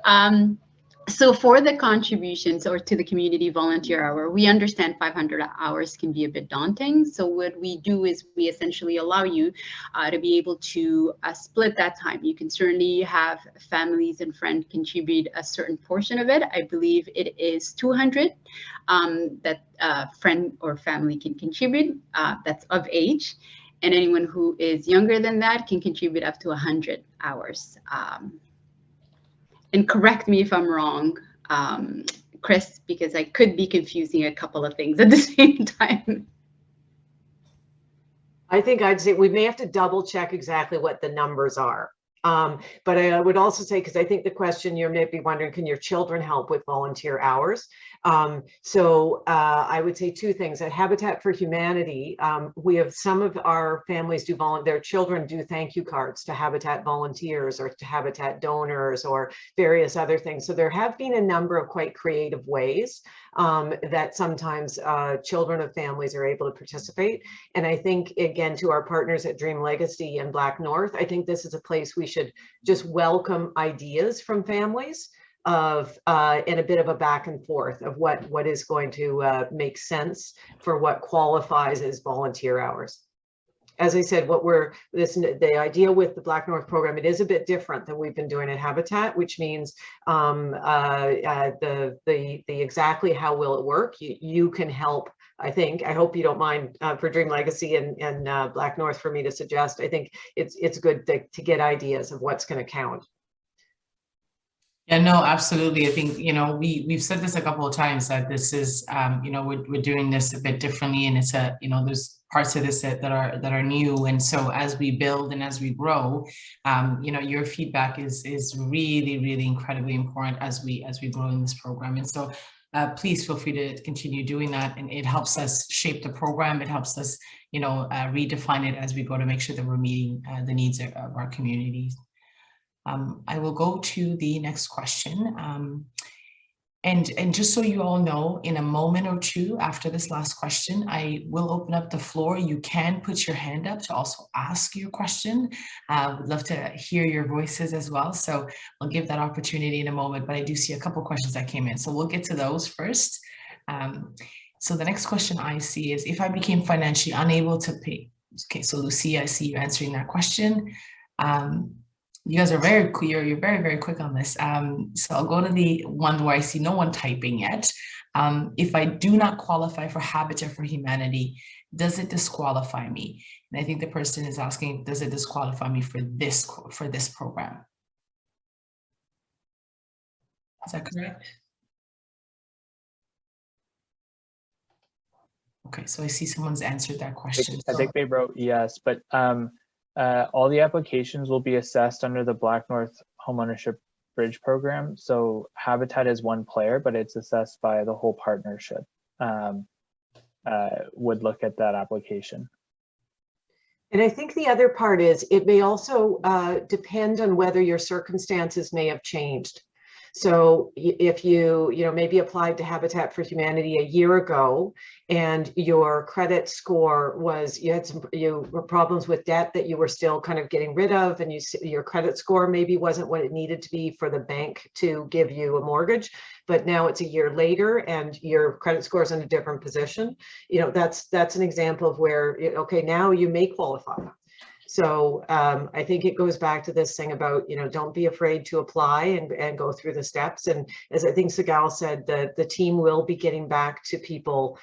So for the contributions or to the community volunteer hour, we understand 500 hours can be a bit daunting. So what we do is we essentially allow you to be able to split that time. You can certainly have families and friends contribute a certain portion of it. I believe it is 200 that friend or family can contribute that's of age. And anyone who is younger than that can contribute up to 100 hours. And correct me if I'm wrong, Chris, because I could be confusing a couple of things at the same time. I think I'd say we may have to double check exactly what the numbers are. But I would also say, because I think the question you may be wondering, can your children help with volunteer hours? I would say two things. At Habitat for Humanity, we have some of our families do their children do thank you cards to Habitat volunteers or to Habitat donors or various other things. So there have been a number of quite creative ways that sometimes children of families are able to participate. And I think, again, to our partners at Dream Legacy and BlackNorth, I think this is a place we should just welcome ideas from families of and a bit of a back and forth of what is going to make sense for what qualifies as volunteer hours. As I said, the idea with the BlackNorth program, it is a bit different than we've been doing at Habitat, which means the exactly how will it work. You can help. I hope you don't mind for Dream Legacy and BlackNorth for me to suggest. I think it's good to get ideas of what's going to count. Yeah, no, absolutely. I think, we've said this a couple of times that this is, we're doing this a bit differently, and it's there's parts of this that are new. And so as we build and as we grow, your feedback is really, really incredibly important as we grow in this program. And so please feel free to continue doing that. And it helps us shape the program. It helps us, redefine it as we go to make sure that we're meeting the needs of our communities. I will go to the next question. And just so you all know, in a moment or two after this last question, I will open up the floor. You can put your hand up to also ask your question. Would love to hear your voices as well. So I'll give that opportunity in a moment, but I do see a couple questions that came in. So we'll get to those first. So the next question I see is, if I became financially unable to pay. Okay, so Lucia, I see you answering that question. You guys are very clear. You're very, very quick on this. So I'll go to the one where I see no one typing yet. If I do not qualify for Habitat for Humanity, does it disqualify me? And I think the person is asking, does it disqualify me for this program? Is that correct? Okay, so I see someone's answered that question. I think they wrote yes, but all the applications will be assessed under the BlackNorth Homeownership Bridge program. So Habitat is one player, but it's assessed by the whole partnership. Would look at that application. And I think the other part is it may also depend on whether your circumstances may have changed. So if you maybe applied to Habitat for Humanity a year ago and your credit score was, you were problems with debt that you were still kind of getting rid of, and your credit score maybe wasn't what it needed to be for the bank to give you a mortgage, but now it's a year later and your credit score is in a different position. That's an example of where, okay, now you may qualify. So I think it goes back to this thing about, don't be afraid to apply and go through the steps. And as I think Sigal said, the team will be getting back to people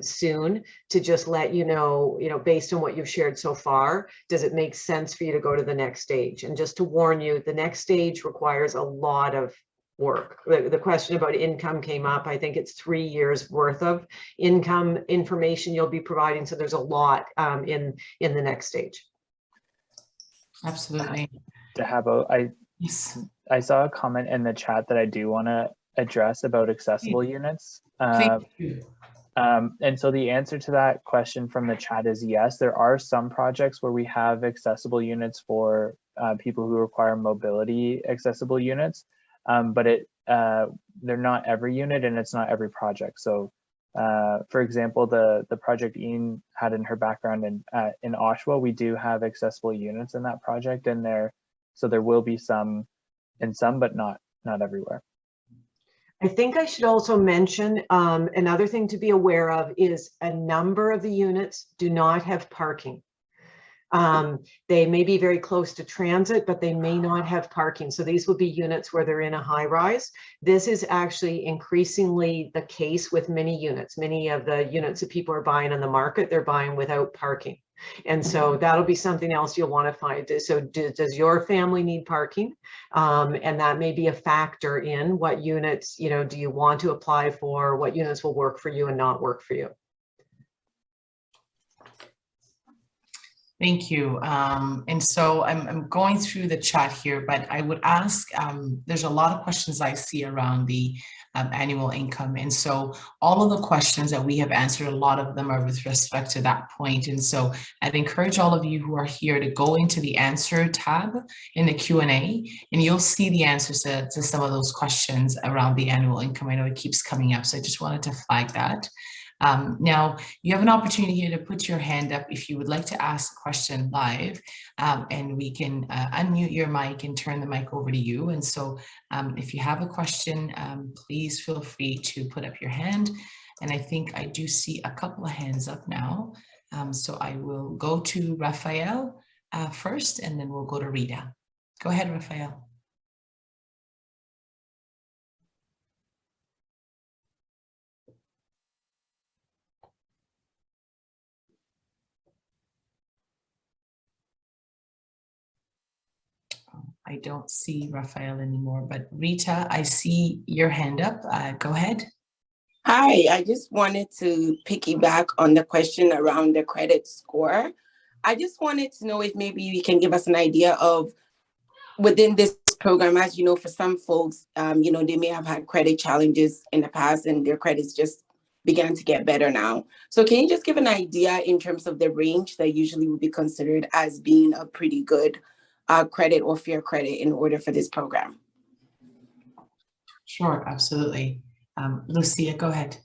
soon to just let you know, based on what you've shared so far, does it make sense for you to go to the next stage? And just to warn you, the next stage requires a lot of work. The question about income came up. I think it's 3 years worth of income information you'll be providing. So there's a lot in the next stage. Absolutely. Dahabo, I saw a comment in the chat that I do want to address about accessible units. And so the answer to that question from the chat is yes. There are some projects where we have accessible units for people who require mobility accessible units, but they're not every unit and it's not every project. So for example, the project Ian had in her background in Oshawa, we do have accessible units in that project, and so there will be some in some, but not everywhere. I think I should also mention another thing to be aware of is a number of the units do not have parking. They may be very close to transit, but they may not have parking. So these will be units where they're in a high rise. This is actually increasingly the case with many units. Many of the units that people are buying on the market, they're buying without parking. And so that'll be something else you'll want to find. So does your family need parking? And that may be a factor in what units, do you want to apply for, what units will work for you and not work for you. Thank you. And so I'm going through the chat here, but I would ask, there's a lot of questions I see around the annual income. And so all of the questions that we have answered, a lot of them are with respect to that point. And so I'd encourage all of you who are here to go into the answer tab in the Q&A, and you'll see the answers to some of those questions around the annual income. I know it keeps coming up, so I just wanted to flag that. Now, you have an opportunity here to put your hand up if you would like to ask a question live, and we can unmute your mic and turn the mic over to you. And so if you have a question, please feel free to put up your hand. And I think I do see a couple of hands up now. So I will go to Raphael first, and then we'll go to Rita. Go ahead, Raphael. I don't see Raphael anymore, but Rita, I see your hand up. Go ahead. Hi, I just wanted to piggyback on the question around the credit score. I just wanted to know if maybe you can give us an idea of within this program, as you know, for some folks, you know, they may have had credit challenges in the past and their credits just began to get better now. So can you just give an idea in terms of the range that usually would be considered as being a pretty good credit or fair credit in order for this program? Sure, absolutely. Lucia, go ahead.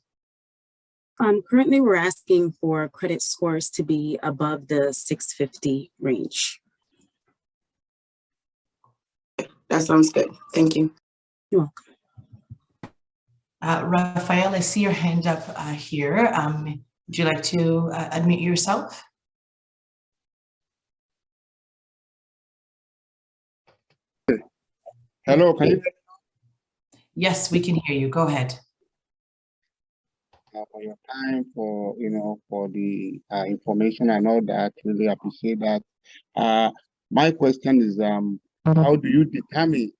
Currently, we're asking for credit scores to be above the 650 range. That sounds good. Thank you. You're welcome. Raphael, I see your hand up here. Would you like to unmute yourself? Hello, can you? Yes, we can hear you. Go ahead. For your time, for for the information and all that, really appreciate that. My question is, how do you determine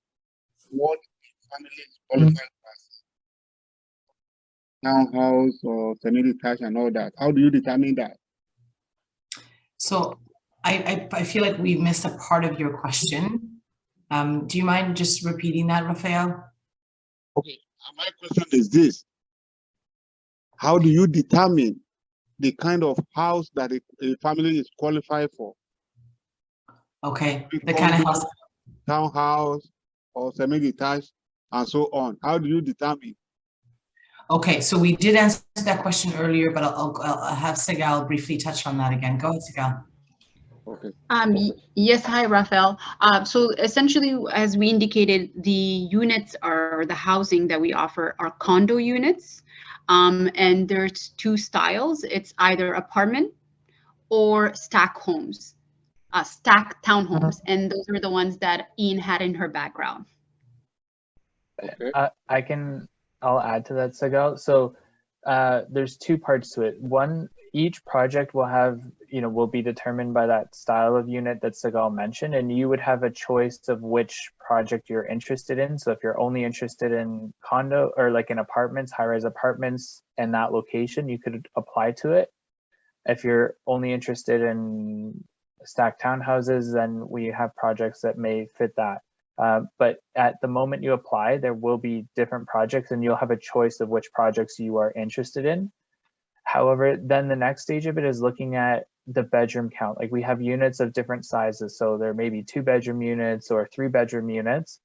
what family is qualified as? Townhouse or semi-detached and all that. How do you determine that? So I feel like we missed a part of your question. Do you mind just repeating that, Raphael? Okay, my question is this. How do you determine the kind of house that a family is qualified for? Okay, the kind of house. Townhouse or semi-detached and so on. How do you determine? Okay, so we did answer that question earlier, but I'll have Sigal briefly touch on that again. Go ahead, Sigal. Okay. Yes, hi, Raphael. So essentially, as we indicated, the units are the housing that we offer are condo units. And there's two styles. It's either apartment or stack homes, stack townhomes. And those are the ones that Ian had in her background. Okay. I'll add to that, Sigal. So there's two parts to it. One, each project will have, will be determined by that style of unit that Sigal mentioned, and you would have a choice of which project you're interested in. So if you're only interested in condo or like in apartments, high-rise apartments, and that location, you could apply to it. If you're only interested in stacked townhouses, then we have projects that may fit that. But at the moment you apply, there will be different projects and you'll have a choice of which projects you are interested in. However, then the next stage of it is looking at the bedroom count. Like we have units of different sizes. So there may be 2-bedroom units or 3-bedroom units.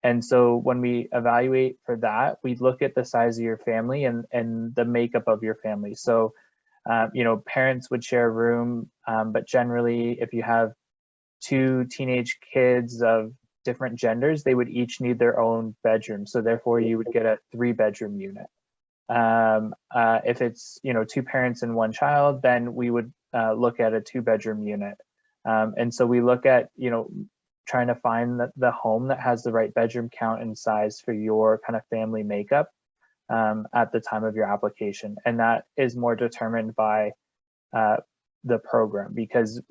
And so when we evaluate for that, we look at the size of your family and the makeup of your family. So, parents would share a room, but generally if you have 2 teenage kids of different genders, they would each need their own bedroom. So therefore you would get a 3-bedroom unit. If it's, 2 parents and 1 child, then we would look at a 2-bedroom unit. And so we look at, trying to find the home that has the right bedroom count and size for your kind of family makeup at the time of your application. And that is more determined by the program, because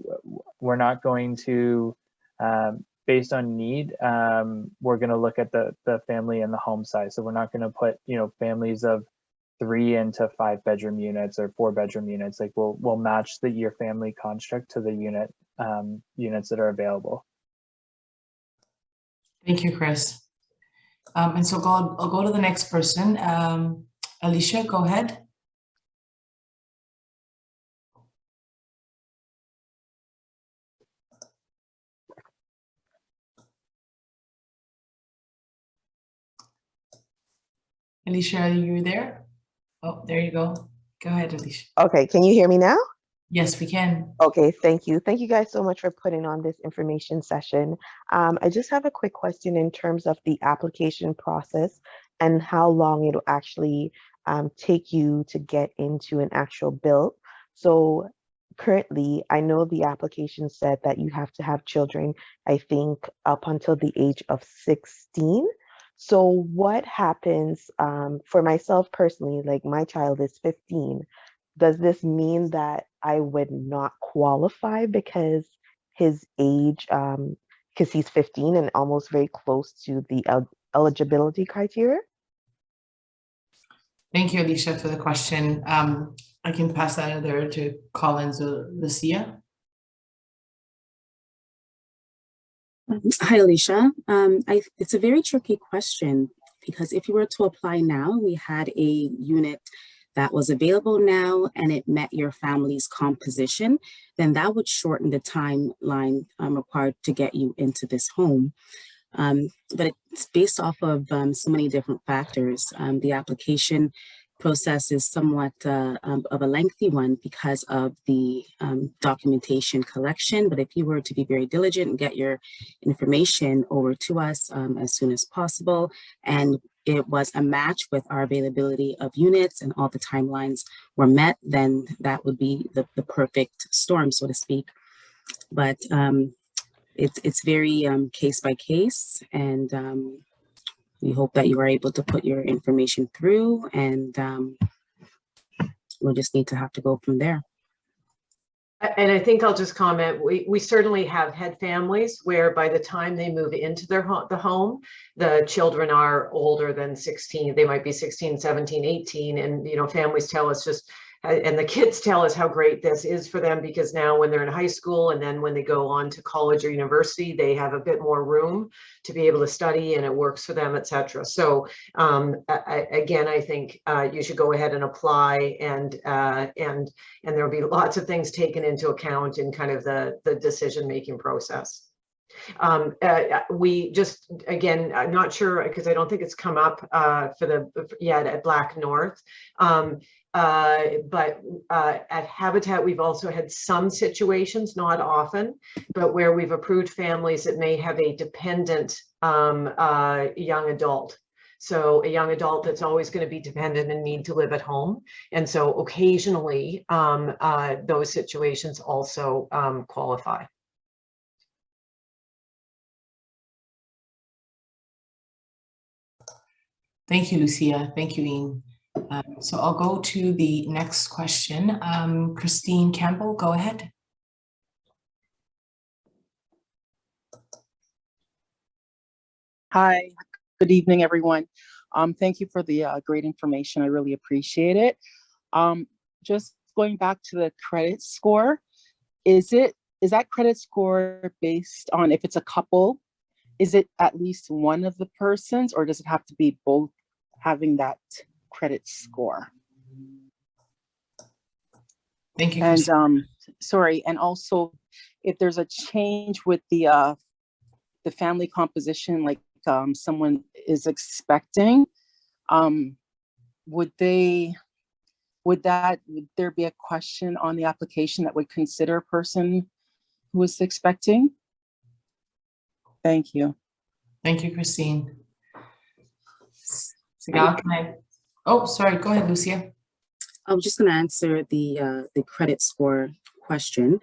we're not going to, based on need, we're going to look at the family and the home size. So we're not going to put, families of 3 into 5 bedroom units or 4 bedroom units. Like we'll match your family construct to the units that are available. Thank you, Chris. And so I'll go to the next person. Alicia, go ahead. Alicia, are you there? Oh, there you go. Go ahead, Alicia. Okay, can you hear me now? Yes, we can. Okay, thank you. Thank you guys so much for putting on this information session. I just have a quick question in terms of the application process and how long it'll actually take you to get into an actual build. So currently, I know the application said that you have to have children, I think, up until the age of 16. So what happens for myself personally, like my child is 15, does this mean that I would not qualify because his age, because he's 15 and almost very close to the eligibility criteria? Thank you, Alicia, for the question. I can pass that over to Collins or Lucia. Hi, Alicia. It's a very tricky question because if you were to apply now, we had a unit that was available now and it met your family's composition, then that would shorten the timeline required to get you into this home. But it's based off of so many different factors. The application process is somewhat of a lengthy one because of the documentation collection. But if you were to be very diligent and get your information over to us as soon as possible, and it was a match with our availability of units and all the timelines were met, then that would be the perfect storm, so to speak. But it's very case by case, and we hope that you are able to put your information through, and we'll just need to have to go from there. And I think I'll just comment, we certainly have had families where by the time they move into the home, the children are older than 16. They might be 16, 17, 18. And, you know, families tell us just, and the kids tell us how great this is for them, because now when they're in high school and then when they go on to college or university, they have a bit more room to be able to study and it works for them, etc. So again, I think you should go ahead and apply, and there'll be lots of things taken into account in kind of the decision-making process. We just, again, I'm not sure because I don't think it's come up yet at BlackNorth. But at Habitat, we've also had some situations, not often, but where we've approved families that may have a dependent young adult. So a young adult that's always going to be dependent and need to live at home. And so occasionally those situations also qualify. Thank you, Lucia. Thank you, Ian. So I'll go to the next question. Christine Campbell, go ahead. Hi, good evening, everyone. Thank you for the great information. I really appreciate it. Just going back to the credit score, is that credit score based on if it's a couple? Is it at least one of the persons, or does it have to be both having that credit score? Thank you. And sorry, and also if there's a change with the family composition, like someone is expecting, would there be a question on the application that would consider a person who is expecting? Thank you. Thank you, Christine. Sigal, can I? Oh, sorry. Go ahead, Lucia. I was just going to answer the credit score question.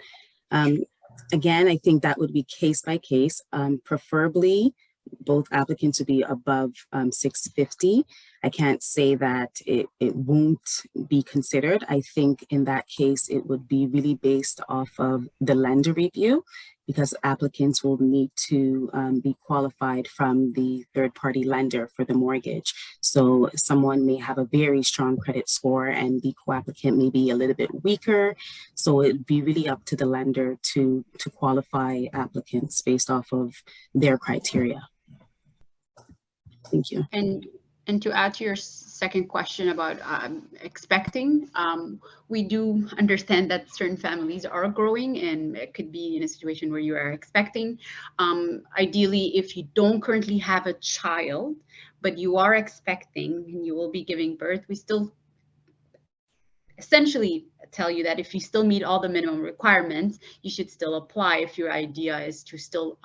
Again, I think that would be case by case. Preferably, both applicants would be above 650. I can't say that it won't be considered. I think in that case, it would be really based off of the lender review, because applicants will need to be qualified from the third-party lender for the mortgage. So someone may have a very strong credit score and the co-applicant may be a little bit weaker. So it'd be really up to the lender to qualify applicants based off of their criteria. Thank you. And to add to your second question about expecting, we do understand that certain families are growing and it could be in a situation where you are expecting. Ideally, if you don't currently have a child, but you are expecting and you will be giving birth, we still essentially tell you that if you still meet all the minimum requirements, you should still apply if your idea is to still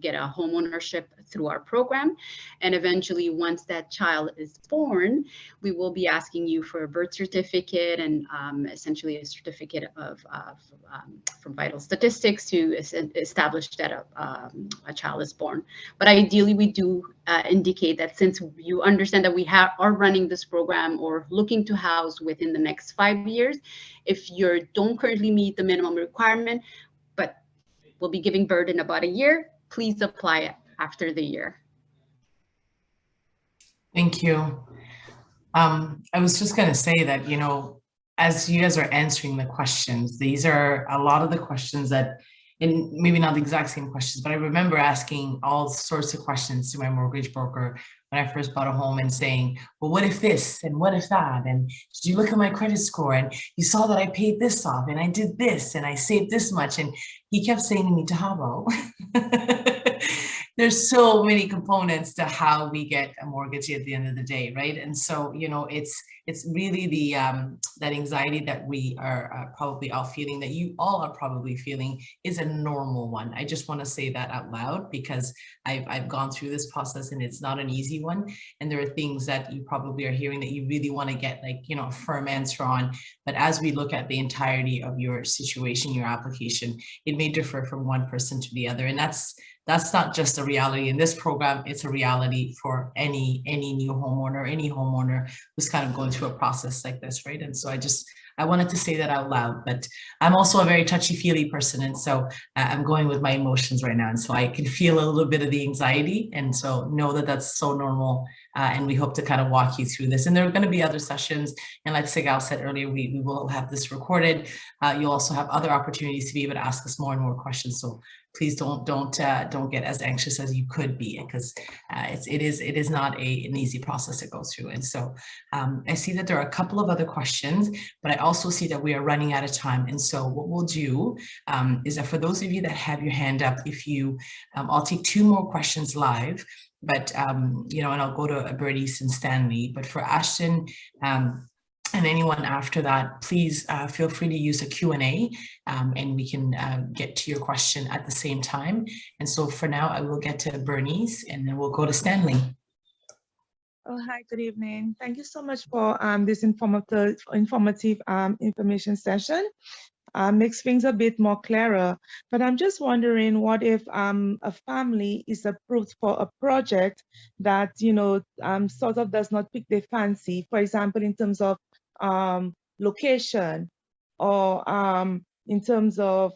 get a home ownership through our program. And eventually, once that child is born, we will be asking you for a birth certificate and essentially a certificate of from vital statistics to establish that a child is born. But ideally, we do indicate that since you understand that we are running this program or looking to house within the next 5 years, if you don't currently meet the minimum requirement, but will be giving birth in about a year, please apply after the year. Thank you. I was just going to say that, you know, as you guys are answering the questions, these are a lot of the questions that, and maybe not the exact same questions, but I remember asking all sorts of questions to my mortgage broker when I first bought a home and saying, well, what if this and what if that? And did you look at my credit score and you saw that I paid this off and I did this and I saved this much? And he kept saying to me, Tahabo, there's so many components to how we get a mortgage at the end of the day, right? And so, you know, it's really the that anxiety that we are probably all feeling, that you all are probably feeling, is a normal one. I just want to say that out loud because I've gone through this process and it's not an easy one. And there are things that you probably are hearing that you really want to get, like, you know, a firm answer on. But as we look at the entirety of your situation, your application, it may differ from one person to the other. And that's not just a reality in this program, it's a reality for any new homeowner, any homeowner who's kind of going through a process like this, right? And so I wanted to say that out loud, but I'm also a very touchy-feely person. And so I'm going with my emotions right now. And so I can feel a little bit of the anxiety. And so know that that's so normal. And we hope to kind of walk you through this. And there are going to be other sessions. And like Sigal said earlier, we will have this recorded. You'll also have other opportunities to be able to ask us more and more questions. So please don't get as anxious as you could be, because it is not an easy process to go through. And so I see that there are a couple of other questions, but I also see that we are running out of time. And so what we'll do is that for those of you that have your hand up, if you, I'll take 2 more questions live, but you know, and I'll go to Bernice and Stanley. But for Ashton, and anyone after that, please feel free to use a Q&A and we can get to your question at the same time. And so for now, I will get to Bernice and then we'll go to Stanley. Oh, hi, good evening. Thank you so much for this informative information session. Makes things a bit more clearer. But I'm just wondering, what if a family is approved for a project that, you know, sort of does not pick their fancy, for example, in terms of location or in terms of,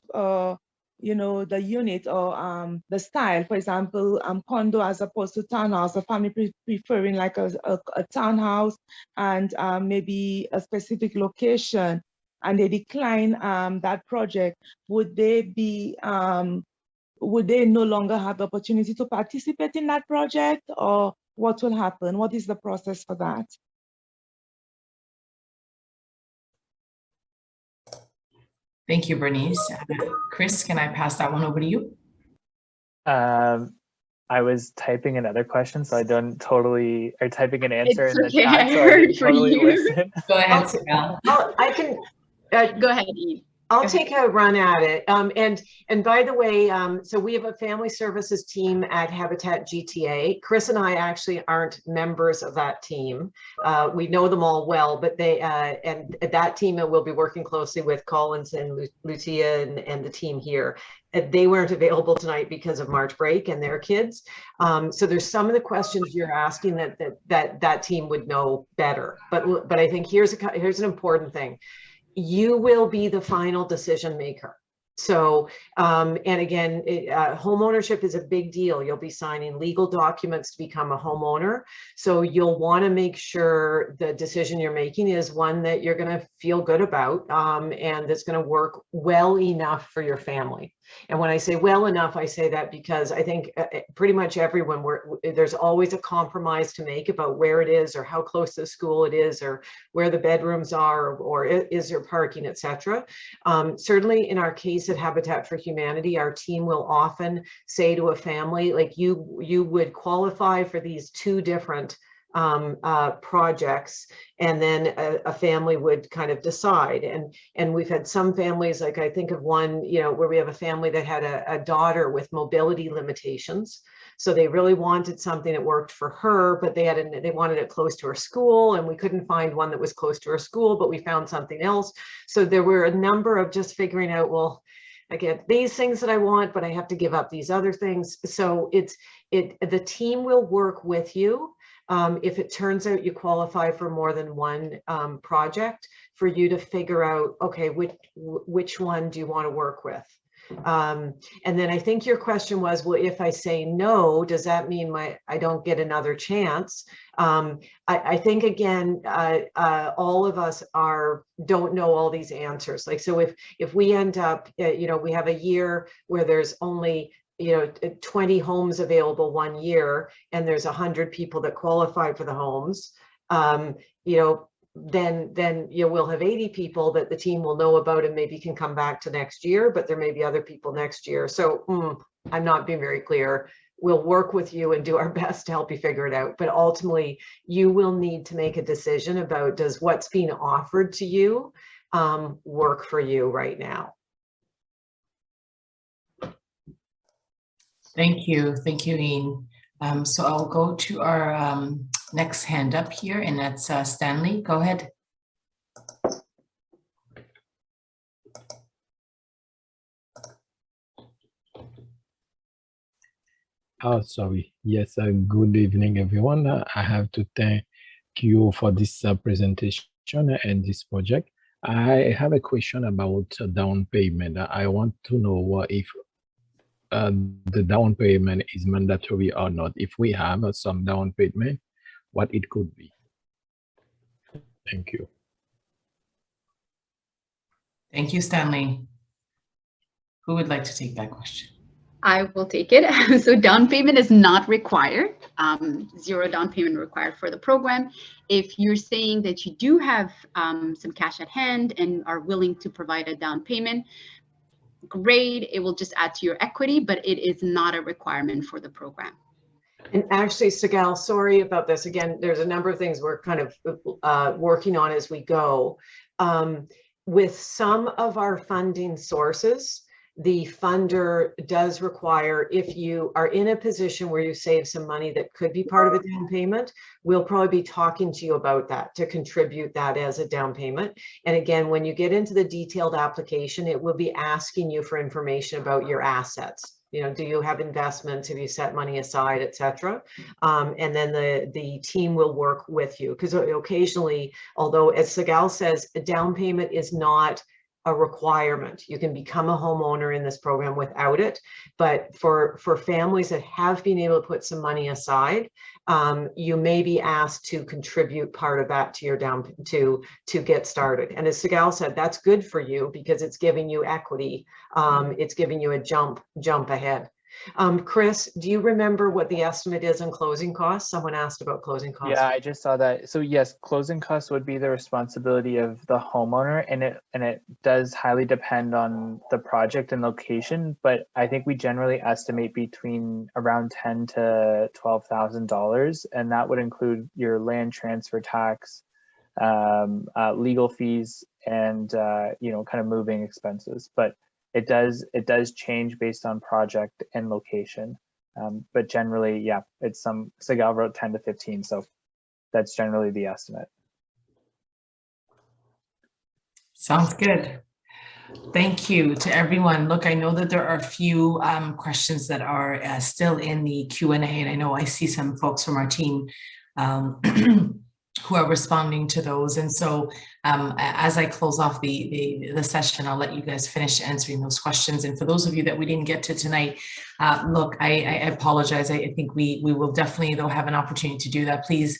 you know, the unit or the style, for example, condo as opposed to townhouse, a family preferring like a townhouse and maybe a specific location, and they decline that project, would they no longer have the opportunity to participate in that project, or what will happen? What is the process for that? Thank you, Bernice. Chris, can I pass that one over to you? I was typing another question, so I don't totally, or typing an answer in the okay, chat, so I didn't totally listen. Go ahead, Sigal. I can Go ahead, Eve. I'll take a run at it. And by the way, so we have a family services team at Habitat GTA. Chris and I actually aren't members of that team. We know them all well, but they and that team will be working closely with Collins and Lucia and the team here. They weren't available tonight because of March break and their kids. So there's some of the questions you're asking that team would know better. But I think here's an important thing. You will be the final decision maker. So, and again, home ownership is a big deal. You'll be signing legal documents to become a homeowner. So you'll want to make sure the decision you're making is one that you're going to feel good about, and that's going to work well enough for your family. And when I say well enough, I say that because I think pretty much everyone, there's always a compromise to make about where it is or how close to the school it is or where the bedrooms are or is there parking, etc. Certainly in our case at Habitat for Humanity, our team will often say to a family, like you would qualify for these two different projects, and then a family would kind of decide. And we've had some families, like I think of one, where we have a family that had a daughter with mobility limitations. So they really wanted something that worked for her, but they wanted it close to her school, and we couldn't find one that was close to her school, but we found something else. So there were a number of just figuring out, well, I get these things that I want, but I have to give up these other things. So the team will work with you. If it turns out you qualify for more than one project, for you to figure out, okay, which one do you want to work with? And then I think your question was, well, if I say no, does that mean I don't get another chance? I think, again, all of us don't know all these answers. Like, so if we end up, we have a year where there's only 20 homes available one year, and there's 100 people that qualify for the homes, then you will have 80 people that the team will know about and maybe can come back to next year, but there may be other people next year. So I'm not being very clear. We'll work with you and do our best to help you figure it out. But ultimately, you will need to make a decision about, does what's being offered to you work for you right now? Thank you, Ian. So I'll go to our next hand up here, and that's Stanley. Go ahead. Oh, sorry. Yes, good evening, everyone. I have to thank you for this presentation and this project. I have a question about down payment. I want to know if the down payment is mandatory or not. If we have some down payment, what it could be. Thank you. Thank you, Stanley. Who would like to take that question? I will take it. So down payment is not required. Zero down payment required for the program. If you're saying that you do have some cash at hand and are willing to provide a down payment, great. It will just add to your equity, but it is not a requirement for the program. And actually, Sigal, sorry about this. Again, there's a number of things we're kind of working on as we go. With some of our funding sources, the funder does require, if you are in a position where you save some money that could be part of a down payment, we'll probably be talking to you about that, to contribute that as a down payment. And again, when you get into the detailed application, it will be asking you for information about your assets. Do you have investments? Have you set money aside, etc.? And then the team will work with you, because occasionally, although as Sigal says, a down payment is not a requirement. You can become a homeowner in this program without it. But for families that have been able to put some money aside, you may be asked to contribute part of that to your to get started. And as Sigal said, that's good for you because it's giving you equity. It's giving you a jump ahead. Chris, do you remember what the estimate is on closing costs? Someone asked about closing costs. Yeah, I just saw that. So yes, closing costs would be the responsibility of the homeowner, and it does highly depend on the project and location. But I think we generally estimate between around $10,000 to $12,000, and that would include your land transfer tax, legal fees, and kind of moving expenses. But it does change based on project and location, but generally, yeah, it's Sigal wrote 10 to 15, so that's generally the estimate. Sounds good. Thank you to everyone. Look, I know that there are a few questions that are still in the Q&A, and I know I see some folks from our team who are responding to those. And so As I close off the session, I'll let you guys finish answering those questions. And for those of you that we didn't get to tonight, look, I apologize. I think we will definitely, though, have an opportunity to do that. Please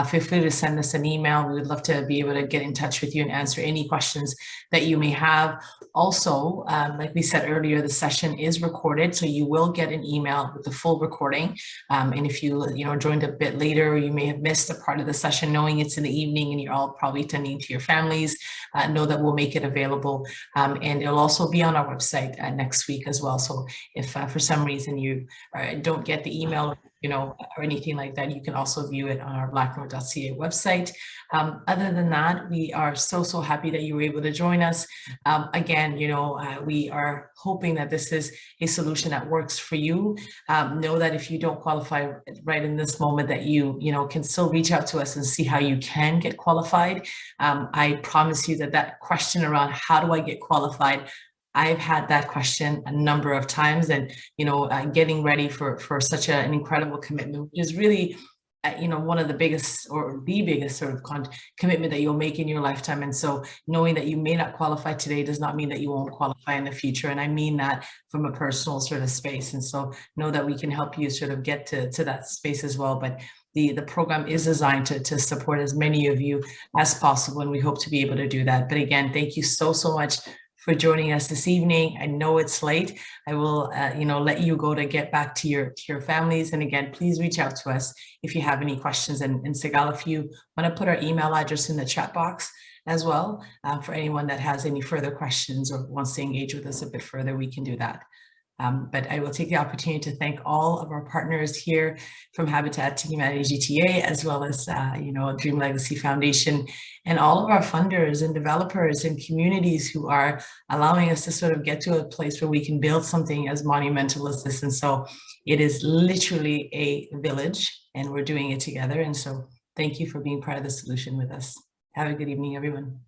feel free to send us an email. We would love to be able to get in touch with you and answer any questions that you may have. Also, like we said earlier, the session is recorded, so you will get an email with the full recording. And if you joined a bit later, you may have missed a part of the session, knowing it's in the evening and you're all probably tending to your families, know that we'll make it available. And it'll also be on our website next week as well. So if for some reason you don't get the email, or anything like that, you can also view it on our BlackNorth.ca website. Other than that, we are so happy that you were able to join us. Again, we are hoping that this is a solution that works for you. Know that if you don't qualify right in this moment, that you can still reach out to us and see how you can get qualified. I promise you that question around how do I get qualified, I've had that question a number of times, and getting ready for such an incredible commitment, which is really one of the biggest, or the biggest sort of commitment that you'll make in your lifetime. And so knowing that you may not qualify today does not mean that you won't qualify in the future. And I mean that from a personal sort of space. And so know that we can help you sort of get to that space as well. But the program is designed to support as many of you as possible, and we hope to be able to do that. But again, thank you so much for joining us this evening. I know it's late. I will, let you go to get back to your families. And again, please reach out to us if you have any questions. And Sigal, if you want to put our email address in the chat box as well, for anyone that has any further questions or wants to engage with us a bit further, we can do that. But I will take the opportunity to thank all of our partners here from Habitat to Humanity GTA, as well as, Dream Legacy Foundation, and all of our funders and developers and communities who are allowing us to sort of get to a place where we can build something as monumental as this. And so it is literally a village, and we're doing it together. And so thank you for being part of the solution with us. Have a good evening, everyone.